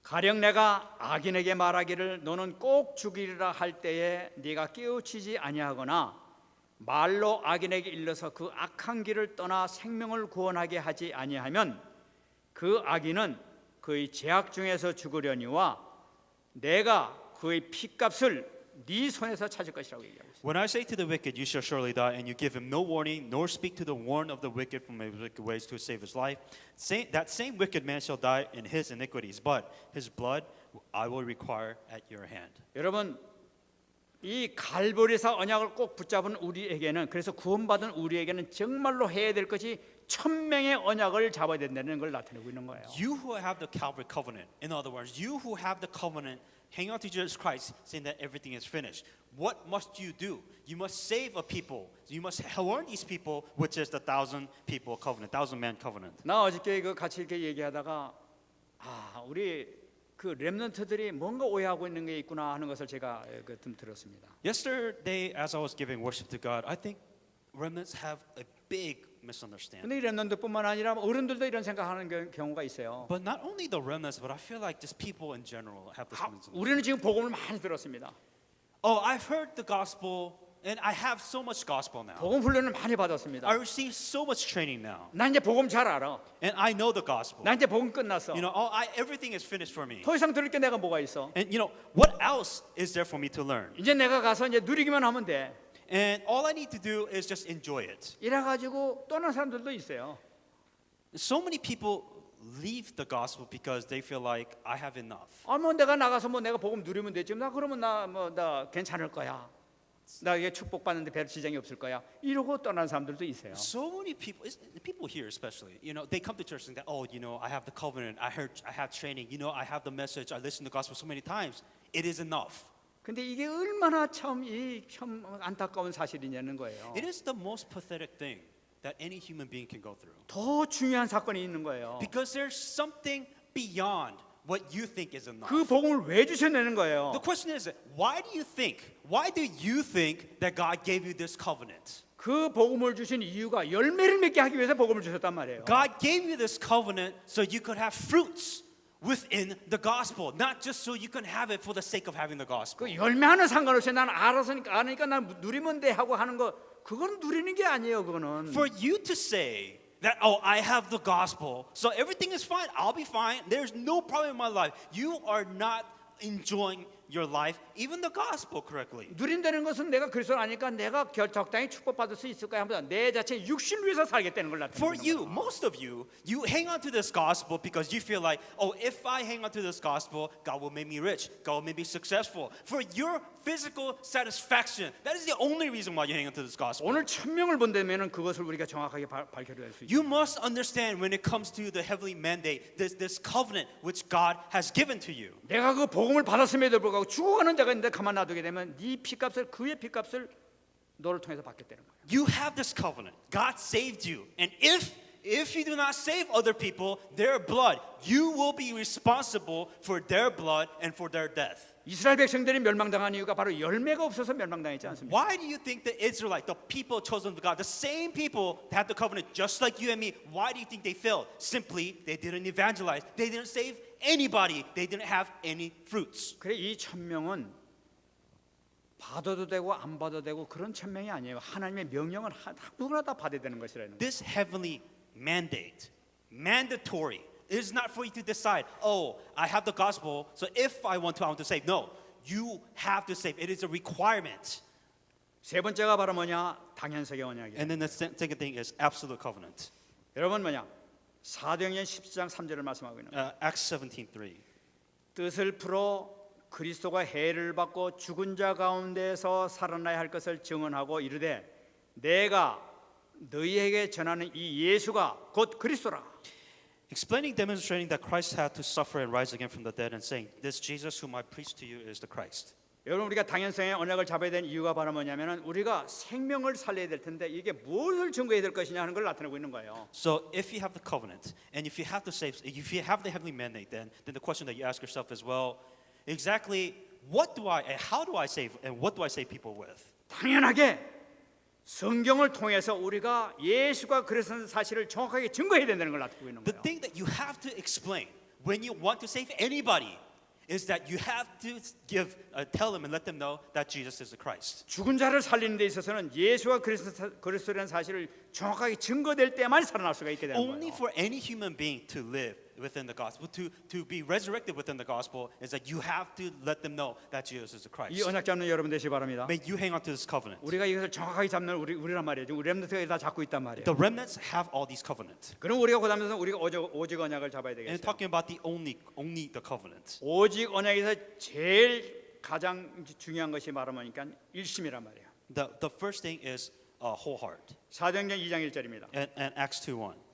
가령 내가 악인에게 말하기를 너는 꼭 죽이리라 할 때에 네가 깨우치지 아니하거나 말로 악인에게 일러서 그 악한 길을 떠나 생명을 구원하게 하지 아니하면 그 악인은 그의 죄악 중에서 죽으려니와 내가 그의 피값을 네 손에서 찾을 것이라고 얘기하고 있어요. When I say to the wicked, you shall surely die, and you give him no warning, nor speak to the warn of the wicked from his wicked ways to save his life, that same wicked man shall die in his iniquities, but his blood I will require at your hand. 여러분 이 갈보리사 언약을 꼭 붙잡은 우리에게는 그래서 구원받은 우리에게는 정말로 해야 될 것이 1000명의 언약을 잡아야 된다는 걸 나타내고 있는 거예요. You who have the Calvary covenant, in other words, you who have the covenant, hang on to Jesus Christ, saying that everything is finished. What must you do? You must save a people. You must warn these people, which is the 1,000 people covenant, 1,000-man covenant. 나 어저께 그 같이 이렇게 얘기하다가 우리 그 렘넌트들이 뭔가 오해하고 있는 게 있구나 하는 것을 제가 좀 들었습니다. Yesterday, as I was giving worship to God, I think remnants have a big misunderstanding. 근데 이 렘넌트뿐만 아니라 어른들도 이런 생각하는 경우가 있어요. But not only the remnants, but I feel like just people in general have this misunderstanding. 우리는 지금 복음을 많이 들었습니다. Oh, I've heard the gospel And I have so much gospel now. 복음 훈련을 많이 받았습니다. I receive so much training now. 나 이제 복음 잘 알아. And I know the gospel. 나 이제 복음 끝났어. You know, everything is finished for me. 더 이상 들을 게 내가 뭐가 있어? And you know, what else is there for me to learn? 이제 내가 가서 이제 누리기만 하면 돼. And all I need to do is just enjoy it. 이래 가지고 떠난 사람들도 있어요. So many people leave the gospel because they feel like I have enough. 뭐 내가 나가서 뭐 내가 복음 누리면 되지. 나 그러면 나 괜찮을 거야. 나 이게 축복받는데 별 지장이 없을 거야. 이러고 떠난 사람들도 있어요. So many people, people here especially, you know, they come to church and that, oh, you know, I have the covenant, I have training, you know, I have the message, I listen to the gospel so many times. It is enough. 근데 이게 얼마나 참 안타까운 사실이냐는 거예요. It is the most pathetic thing that any human being can go through. 더 중요한 사건이 있는 거예요. Because there's something beyond what you think is enough. 그 복음을 왜 주셨냐는 거예요. The question is, why do you think that God gave you this covenant? 그 복음을 주신 이유가 열매를 맺게 하기 위해서 복음을 주셨단 말이에요. God gave you this covenant so you could have fruits within the gospel, not just so you can have it for the sake of having the gospel. 그 열매하는 상관없이 난 알았으니까 아니까 난 누리면 돼 하고 하는 거 그건 누리는 게 아니에요. 그거는. For you to say that, oh, I have the gospel, so everything is fine, I'll be fine, there's no problem in my life. You are not enjoying your life, even the gospel correctly. 누린다는 것은 내가 그리스도를 아니까 내가 적당히 축복받을 수 있을 거야 하면서 내 자체 육신을 위해서 살겠다는 걸 For 나타내는 you, 거예요. most of you hang on to this gospel because you feel like, oh, if I hang on to this gospel, God will make me rich, God will make me successful. For your physical satisfaction, that is the only reason why you hang on to this gospel. 오늘 1000명을 본다면은 그것을 우리가 정확하게 밝혀낼 수 있어요. You must understand when it comes to the heavenly mandate, this covenant which God has given to you. 내가 그 복음을 받았음에도 불구하고 죽어가는 자가 있는데 가만 놔두게 되면 네 피값을 그의 피값을 너를 통해서 받겠다는 거예요. You have this covenant. God saved you. And if you do not save other people, their blood, you will be responsible for their blood and for their death. 이스라엘 백성들이 멸망당한 이유가 바로 열매가 없어서 멸망당했지 않습니까? Why do you think the Israelites, the people chosen of God, the same people that had the covenant just like you and me, why do you think they failed? Simply, they didn't evangelize. They didn't save anybody. They didn't have any fruits. 그래 이 1000명은 받아도 되고 안 받아도 되고 그런 1000명이 아니에요. 하나님의 명령을 누구나 다 받아야 되는 것이라는 거예요. This heavenly mandate, mandatory, it is not for you to decide, oh, I have the gospel, so if I want to save. No, you have to save. It is a requirement. 세 번째가 바로 뭐냐? 당연성의 언약이에요. And then the second thing is absolute covenant. 여러분 뭐냐? 사도행전 17장 3절을 말씀하고 있는 거예요. Acts 17:3. 뜻을 풀어 그리스도가 해를 받고 죽은 자 가운데서 살아나야 할 것을 증언하고 이르되 내가 너희에게 전하는 이 예수가 곧 그리스도라. Explaining, demonstrating that Christ had to suffer and rise again from the dead, and saying, "This Jesus whom I preach to you is the Christ." 여러분 우리가 당연성의 언약을 잡아야 되는 이유가 바로 뭐냐면은 우리가 생명을 살려야 될 텐데 이게 무엇을 증거해야 될 것이냐 하는 걸 나타내고 있는 거예요. So, if you have the covenant, and if you have the heavenly mandate, then the question that you ask yourself is, well, exactly how do I save, and what do I save people with? 당연하게 성경을 통해서 우리가 예수가 그리스도라는 사실을 정확하게 증거해야 된다는 걸 나타내고 있는 The 거예요. thing that you have to explain when you want to save anybody is that you have to tell them and let them know that Jesus is the Christ. 죽은 자를 살리는 데 있어서는 예수가 그리스도라는 사실을 정확하게 증거될 때만 살아날 수가 있게 되는 Only 거예요. for any human being to live within the gospel, to be resurrected within the gospel, is that you have to let them know that Jesus is the 이 Christ. 언약 잡는 여러분 되시기 바랍니다. May you hang on to this covenant. 우리가 이것을 정확하게 잡는 우리란 말이에요. 지금 우리 렘넌트가 다 잡고 있단 말이에요. The remnants have all these covenants. 그럼 우리가 그다음에서 우리가 오직 언약을 잡아야 And 되겠어요. talking about the only the covenant. 오직 언약에서 제일 가장 중요한 것이 말하니까 일심이란 말이에요. The first thing is whole heart. 사도행전 2장 1절입니다. And Acts 2:1.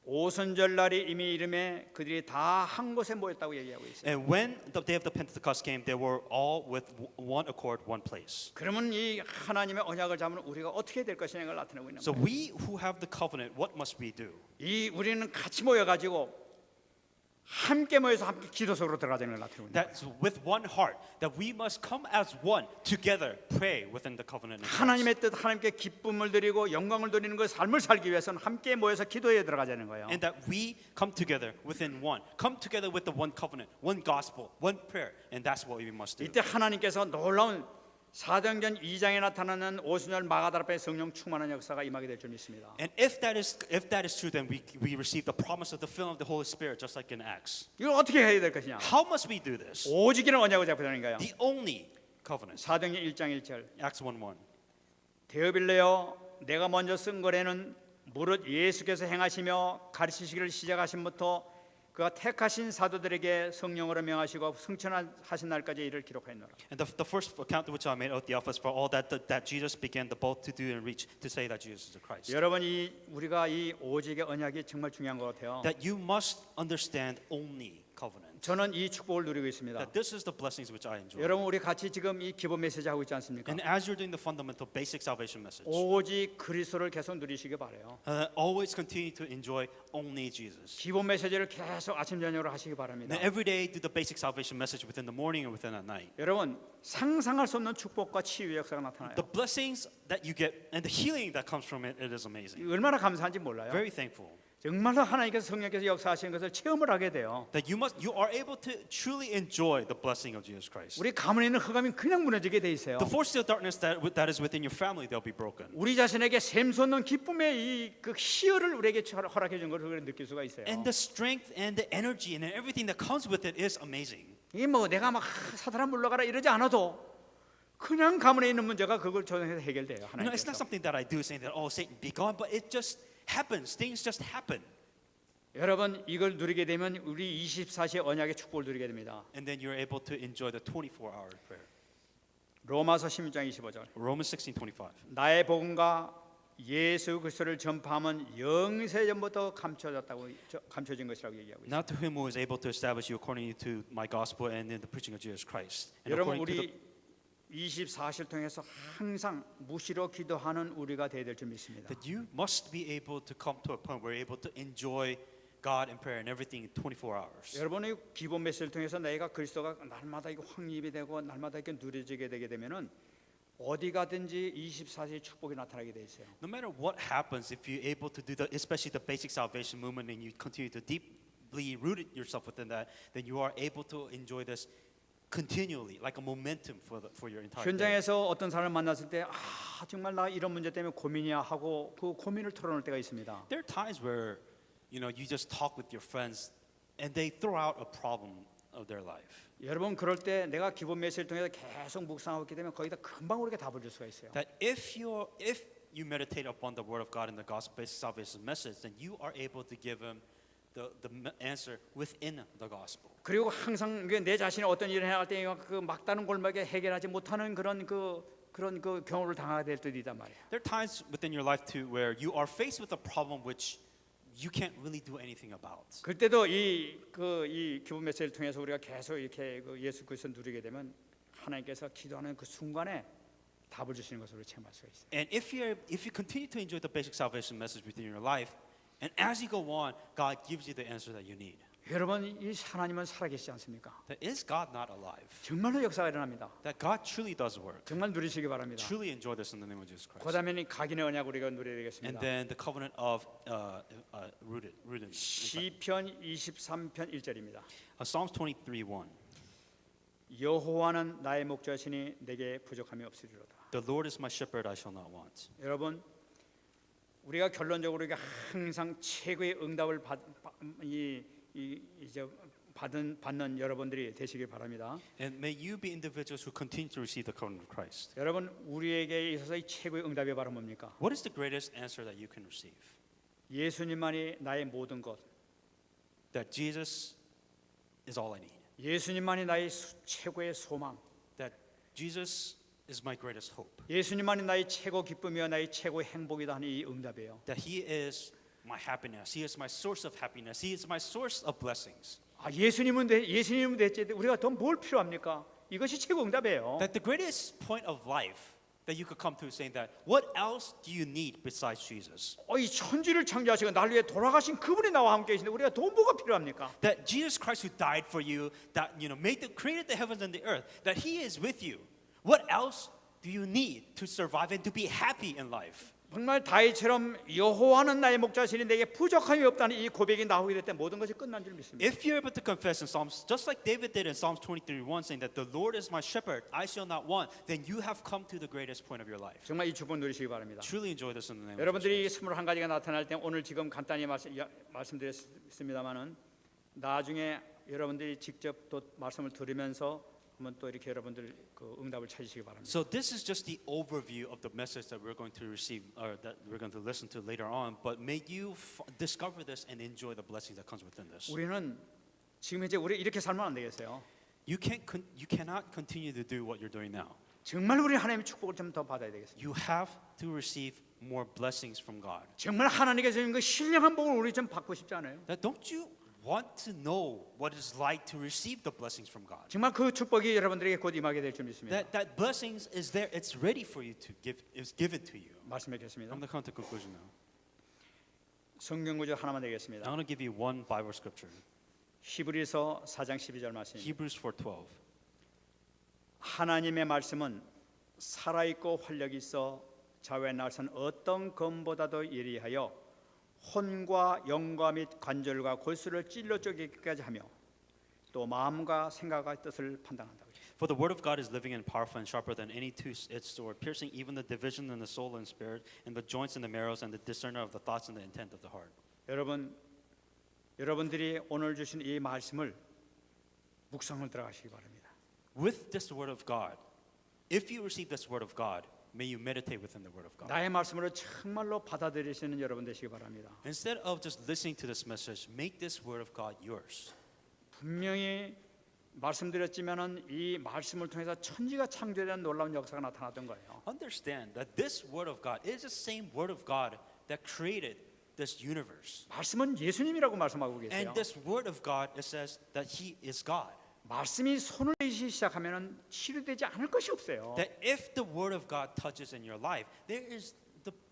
오순절 날이 이미 이름에 그들이 다 한 곳에 모였다고 얘기하고 있어요. And when the day of the Pentecost came, they were all with one accord, one place. 그러면 이 하나님의 언약을 잡으면 우리가 어떻게 될 것이냐를 나타내고 있는 So 거예요. we who have the covenant, what must we do? 이 우리는 같이 모여 가지고 함께 모여서 함께 기도 속으로 들어가자는 걸 나타내고 있는 거예요. That's with one heart, that we must come as one together, pray within the covenant. in Christ. 하나님의 뜻, 하나님께 기쁨을 드리고 영광을 드리는 그 삶을 살기 위해서는 함께 모여서 기도에 들어가자는 거예요. And that we come together within one, come together with the one covenant, one gospel, one prayer, and that's what we must do. 이때 하나님께서 놀라운 사도행전 2장에 나타나는 오순절 마가다라파의 성령 충만한 역사가 임하게 될 줄 믿습니다. And if that is true, then we receive the promise of the filling of the Holy Spirit, just like in Acts. 이걸 어떻게 해야 될 것이냐? How must we do this? 오직이는 언약을 잡고 다니는가요? The only covenant. 사도행전 1장 1절 Acts 1:1. 데오빌레여 내가 먼저 쓴 거래는 무릇 예수께서 행하시며 가르치시기를 시작하신부터 그가 택하신 사도들에게 성령으로 명하시고 승천하신 날까지 이를 기록하였노라. And the first account which I made of the office for all that Jesus began the both to do and reach to say that Jesus is the Christ. 여러분 우리가 이 오직의 언약이 정말 중요한 것 같아요. That you must understand only covenant. 저는 이 축복을 누리고 있습니다. That this is the blessings which I enjoy. 여러분 우리 같이 지금 이 기본 메시지 하고 있지 않습니까? And as you're doing the fundamental basic salvation message, 오직 그리스도를 계속 누리시기 바래요. always continue to enjoy only Jesus. 기본 메시지를 계속 아침 저녁으로 하시기 바랍니다. And every day do the basic salvation message within the morning and within at night. 여러분 상상할 수 없는 축복과 치유의 역사가 나타나요. The blessings that you get and the healing that comes from it is amazing. 얼마나 감사한지 몰라요. Very thankful. 정말로 하나님께서 성령께서 역사하시는 것을 체험을 하게 돼요. That you are able to truly enjoy the blessing of Jesus Christ. 우리 가문에 있는 흑암이 그냥 무너지게 돼 있어요. The forces of darkness that is within your family, they'll be broken. 우리 자신에게 샘솟는 기쁨의 이그 희열을 우리에게 허락해 준 것을 느낄 수가 있어요. And the strength and the energy and everything that comes with it is amazing. 이게 뭐 내가 막 사탄아 물러가라 이러지 않아도 그냥 가문에 있는 문제가 그걸 조정해서 해결돼요. You know, it's not 하나님께서. something that I do saying that oh Satan be gone, but it just happens. Things just happen. 여러분 이걸 누리게 되면 우리 24시의 언약의 축복을 누리게 됩니다. And then you're able to enjoy the 24-hour prayer. 로마서 16장 25절. Romans 16:25. 나의 복음과 예수 그리스도를 전파함은 영세전부터 감춰진 것이라고 얘기하고 있습니다. Not to him who is able to establish you according to my gospel and in the preaching of Jesus Christ. And 여러분 according to 우리 24시를 통해서 항상 무시로 기도하는 우리가 되어야 될 줄 믿습니다. that you must be able to come to a point where you're able to enjoy God and prayer and everything in 24 hours. 여러분의 기본 메시지를 통해서 내가 그리스도가 날마다 이거 확립이 되고 날마다 이렇게 누려지게 되게 되면은 어디 가든지 24시의 축복이 나타나게 돼 있어요. No matter what happens, if you're able to do the, especially the basic salvation movement, and you continue to deeply root yourself within that, then you are able to enjoy this continually, like a momentum for your entire day. 현장에서 어떤 사람을 만났을 때 정말 나 이런 문제 때문에 고민이야 하고 그 고민을 털어놓을 때가 있습니다. There are times where, you just talk with your friends, and they throw out a problem of their life. 여러분 그럴 때 내가 기본 메시지를 통해서 계속 묵상하고 있게 되면 거기다 금방 우리가 답을 줄 수가 있어요. That if you meditate upon the word of God and the gospel based salvation message, then you are able to give him the answer within the gospel. 그리고 항상 내 자신이 어떤 일을 해야 할 때 그 막다른 골목에 해결하지 못하는 그런 경우를 당하게 될 때도 있단 말이에요. There are times within your life too where you are faced with a problem which you can't really do anything about. 그때도 이 기본 메시지를 통해서 우리가 계속 이렇게 예수 그리스도 누리게 되면 하나님께서 기도하는 그 순간에 답을 주시는 것으로 체험할 수가 있어요. And if you continue to enjoy the basic salvation message within your life, and as you go on, God gives you the answer that you need. 여러분 이 하나님은 살아계시지 않습니까? That is God not alive? 정말로 역사가 일어납니다. That God truly does work. 정말 누리시기 바랍니다. Truly enjoy this in the name of Jesus Christ. 그다음에는 각인의 언약 우리가 누려야 And 되겠습니다. then the covenant of rooted. 시편 23편 1절입니다. Psalms 23:1. 여호와는 나의 목자시니 내게 부족함이 없으리로다. The Lord is my shepherd; I shall not want. 여러분 우리가 결론적으로 우리가 항상 최고의 응답을 받는 여러분들이 되시길 바랍니다. And may you be individuals who continue to receive the covenant of Christ. 여러분 우리에게 있어서의 최고의 응답이 바로 뭡니까? What is the greatest answer that you can receive? 예수님만이 나의 모든 것. That Jesus is all I need. 예수님만이 나의 최고의 소망. That Jesus is my greatest hope. 예수님만이 나의 최고 기쁨이요 나의 최고의 행복이다 하는 이 응답이에요. That He is my happiness. He is my source of happiness. He is my source of blessings. 예수님은 됐지 우리가 더 뭘 필요합니까? 이것이 최고 응답이에요. That the greatest point of life that you could come to is saying that what else do you need besides Jesus? 이 천지를 창조하시고 날 위해 돌아가신 그분이 나와 함께 계신데 우리가 더 뭐가 필요합니까? That Jesus Christ who died for you, that created the heavens and the earth, that He is with you. What else do you need to survive and to be happy in life? 정말 다윗처럼 여호와는 나의 목자시니 내게 부족함이 없다는 이 고백이 나오게 될 때 모든 것이 끝난 줄 믿습니다. If you're able to confess in Psalms, just like David did in Psalms 23:1, saying that the Lord is my shepherd, I shall not want, then you have come to the greatest point of your life. 정말 이 축복 누리시기 바랍니다. Truly enjoy this in the name of 여러분들이 Jesus. 21가지가 나타날 때 오늘 지금 간단히 말씀드렸습니다만은 나중에 여러분들이 직접 또 말씀을 들으면서 한번 또 이렇게 여러분들 그 응답을 찾으시기 바랍니다. So this is just the overview of the message that we're going to receive, or that we're going to listen to later on. But may you discover this and enjoy the blessings that comes within this. 우리는 지금 이제 우리 이렇게 살면 안 되겠어요. You cannot continue to do what you're doing now. 정말 우리 하나님의 축복을 좀 더 받아야 되겠습니다. You have to receive more blessings from God. 정말 하나님께서 주신 그 신령한 복을 우리 좀 받고 싶지 않아요? Now, don't you want to know what it's like to receive the blessings from God? 정말 그 축복이 여러분들에게 곧 임하게 될 줄 믿습니다. That blessings is there. It's ready for you to give. Is given to you. 말씀드리겠습니다. I'm going to come to conclusion now. 성경 구절 하나만 I'm 되겠습니다. going to give you one Bible scripture. 히브리서 4장 12절 말씀. Hebrews 4:12. 하나님의 말씀은 살아있고 활력이 있어 좌우에 날선 어떤 검보다도 예리하여 혼과 영과 및 관절과 골수를 찔러 쪼개기까지 하며 또 마음과 생각과 뜻을 판단한다. For the word of God is living and powerful and sharper than any two-edged sword, piercing even the division in the soul and spirit, and the joints and the marrows, and the discerner of the thoughts and the intent of the heart. 여러분들이 오늘 주신 이 말씀을 묵상을 들어가시기 바랍니다. With this word of God, if you receive this word of God, may you meditate within the word of God. 나의 말씀으로 정말로 받아들이시는 여러분 되시기 바랍니다. Instead of just listening to this message, make this word of God yours. 분명히 말씀드렸지만은 이 말씀을 통해서 천지가 창조된 놀라운 역사가 나타났던 거예요. Understand that this word of God is the same word of God that created this universe. 말씀은 예수님이라고 말씀하고 계세요. And this word of God, it says that He is God. 말씀이 손을 내기 시작하면은 치료되지 않을 것이 없어요. That if the word of God touches in your life, there is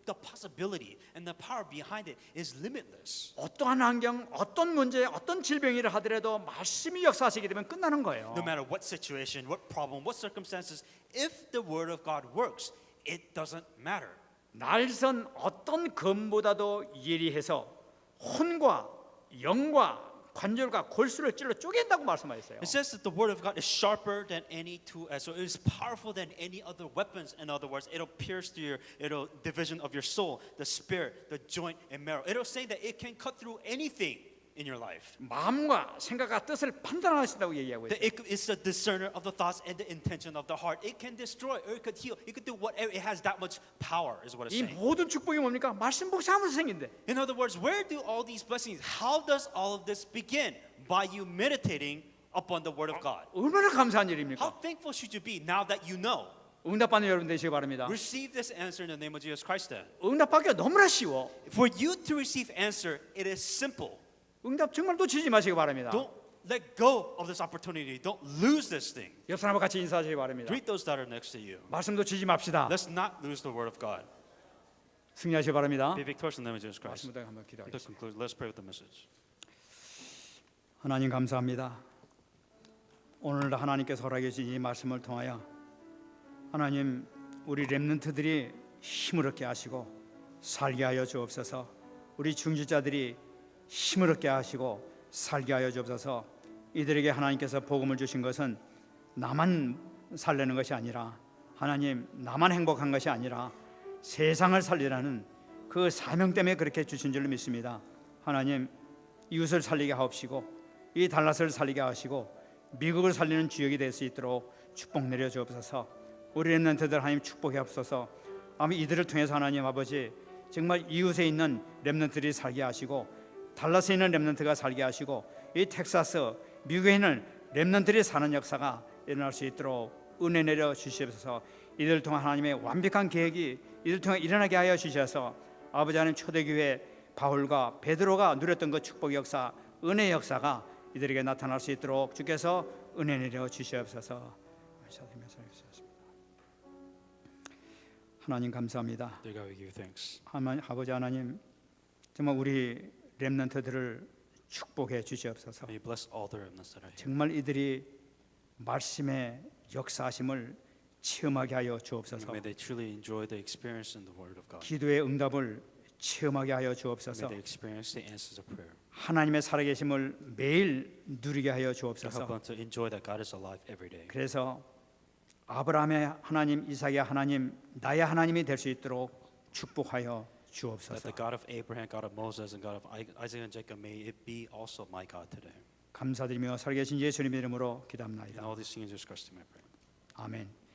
the possibility and the power behind it is limitless. 어떠한 환경, 어떤 문제, 어떤 질병이라 하더라도 말씀이 역사하시게 되면 끝나는 거예요. No matter what situation, what problem, what circumstances, if the word of God works, it doesn't matter. 날선 어떤 검보다도 예리해서 혼과 영과 관절과 골수를 찔러 쪼갠다고 말씀하셨어요. It says that the word of God is sharper than any two-edged sword. It is powerful than any other weapons. In other words, it'll pierce through it'll division of your soul, the spirit, the joint and marrow. It'll say that it can cut through anything in your life. 마음과 생각과 뜻을 판단하신다고 얘기하고 That 있어요. it's the discerner of the thoughts and the intention of the heart. It can destroy or it could heal. It could do whatever. It has that much power, is what it's 이 saying. 모든 축복이 뭡니까? 말씀 복사하면서 생긴대. In other words, where do all these blessings? How does all of this begin? By you meditating upon the word of God. 얼마나 감사한 How 일입니까? thankful should you be now that you know? 응답받는 여러분 되시기 바랍니다. Receive this answer in the name of Jesus Christ then. 응답받기가 너무나 쉬워. For you to receive answer, it is simple. 응답 정말 놓치지 마시기 바랍니다. Don't let go of this opportunity. Don't lose this thing. 옆 사람과 같이 인사하시기 바랍니다. Greet those that are next to you. 말씀 놓치지 맙시다. Let's not lose the word of God. 승리하시기 바랍니다. Be victorious in the name of Jesus Christ. 말씀부터 한번 To 기도하겠습니다. conclude, let's pray with the message. 하나님 감사합니다. 오늘 하나님께서 허락해 주신 이 말씀을 통하여 하나님 우리 렘넌트들이 힘을 얻게 하시고 살게 하여 주옵소서. 우리 중지자들이 힘을 얻게 하시고 살게 하여 주옵소서. 이들에게 하나님께서 복음을 주신 것은 나만 살려는 것이 아니라 하나님 나만 행복한 것이 아니라 세상을 살리라는 그 사명 때문에 그렇게 주신 줄 믿습니다. 하나님 이웃을 살리게 하옵시고 이 달라스를 살리게 하시고 미국을 살리는 주역이 될 수 있도록 축복 내려 주옵소서. 우리 렘넌트들 하나님 축복해 주옵소서. 아멘. 이들을 통해서 하나님 아버지 정말 이웃에 있는 렘넌트들이 살게 하시고 달라스에 있는 렘넌트가 살게 하시고 이 텍사스 미국에 있는 렘넌트들이 사는 역사가 일어날 수 있도록 은혜 내려 주시옵소서. 이들을 통해 하나님의 완벽한 계획이 이들을 통해 일어나게 하여 주셔서 아버지 하나님 초대교회 바울과 베드로가 누렸던 그 축복 역사 은혜 역사가 이들에게 나타날 수 있도록 주께서 은혜 내려 주시옵소서. 하나님 감사합니다. Dear God, we give you thanks. 아버지 하나님 정말 우리 렘넌트들을 축복해 주시옵소서. May you bless all the remnants that are here. 정말 이들이 말씀의 역사하심을 체험하게 하여 And 주옵소서. may they truly enjoy the experience in the Word of God. 기도의 응답을 체험하게 하여 May 주옵소서. they experience the answers of prayer. 하나님의 살아계심을 매일 누리게 하여 To help 주옵소서. them to enjoy that God is alive every day. 그래서 아브라함의 하나님, 이삭의 하나님, 나의 하나님이 될 수 있도록 축복하여 That 주옵소서. the God of Abraham, God of Moses, and God of Isaac and Jacob, may it be also my God today. 감사드리며 살아계신 예수님의 이름으로 In 기도합나이다. all these things, Jesus Christ, my prayer. 아멘.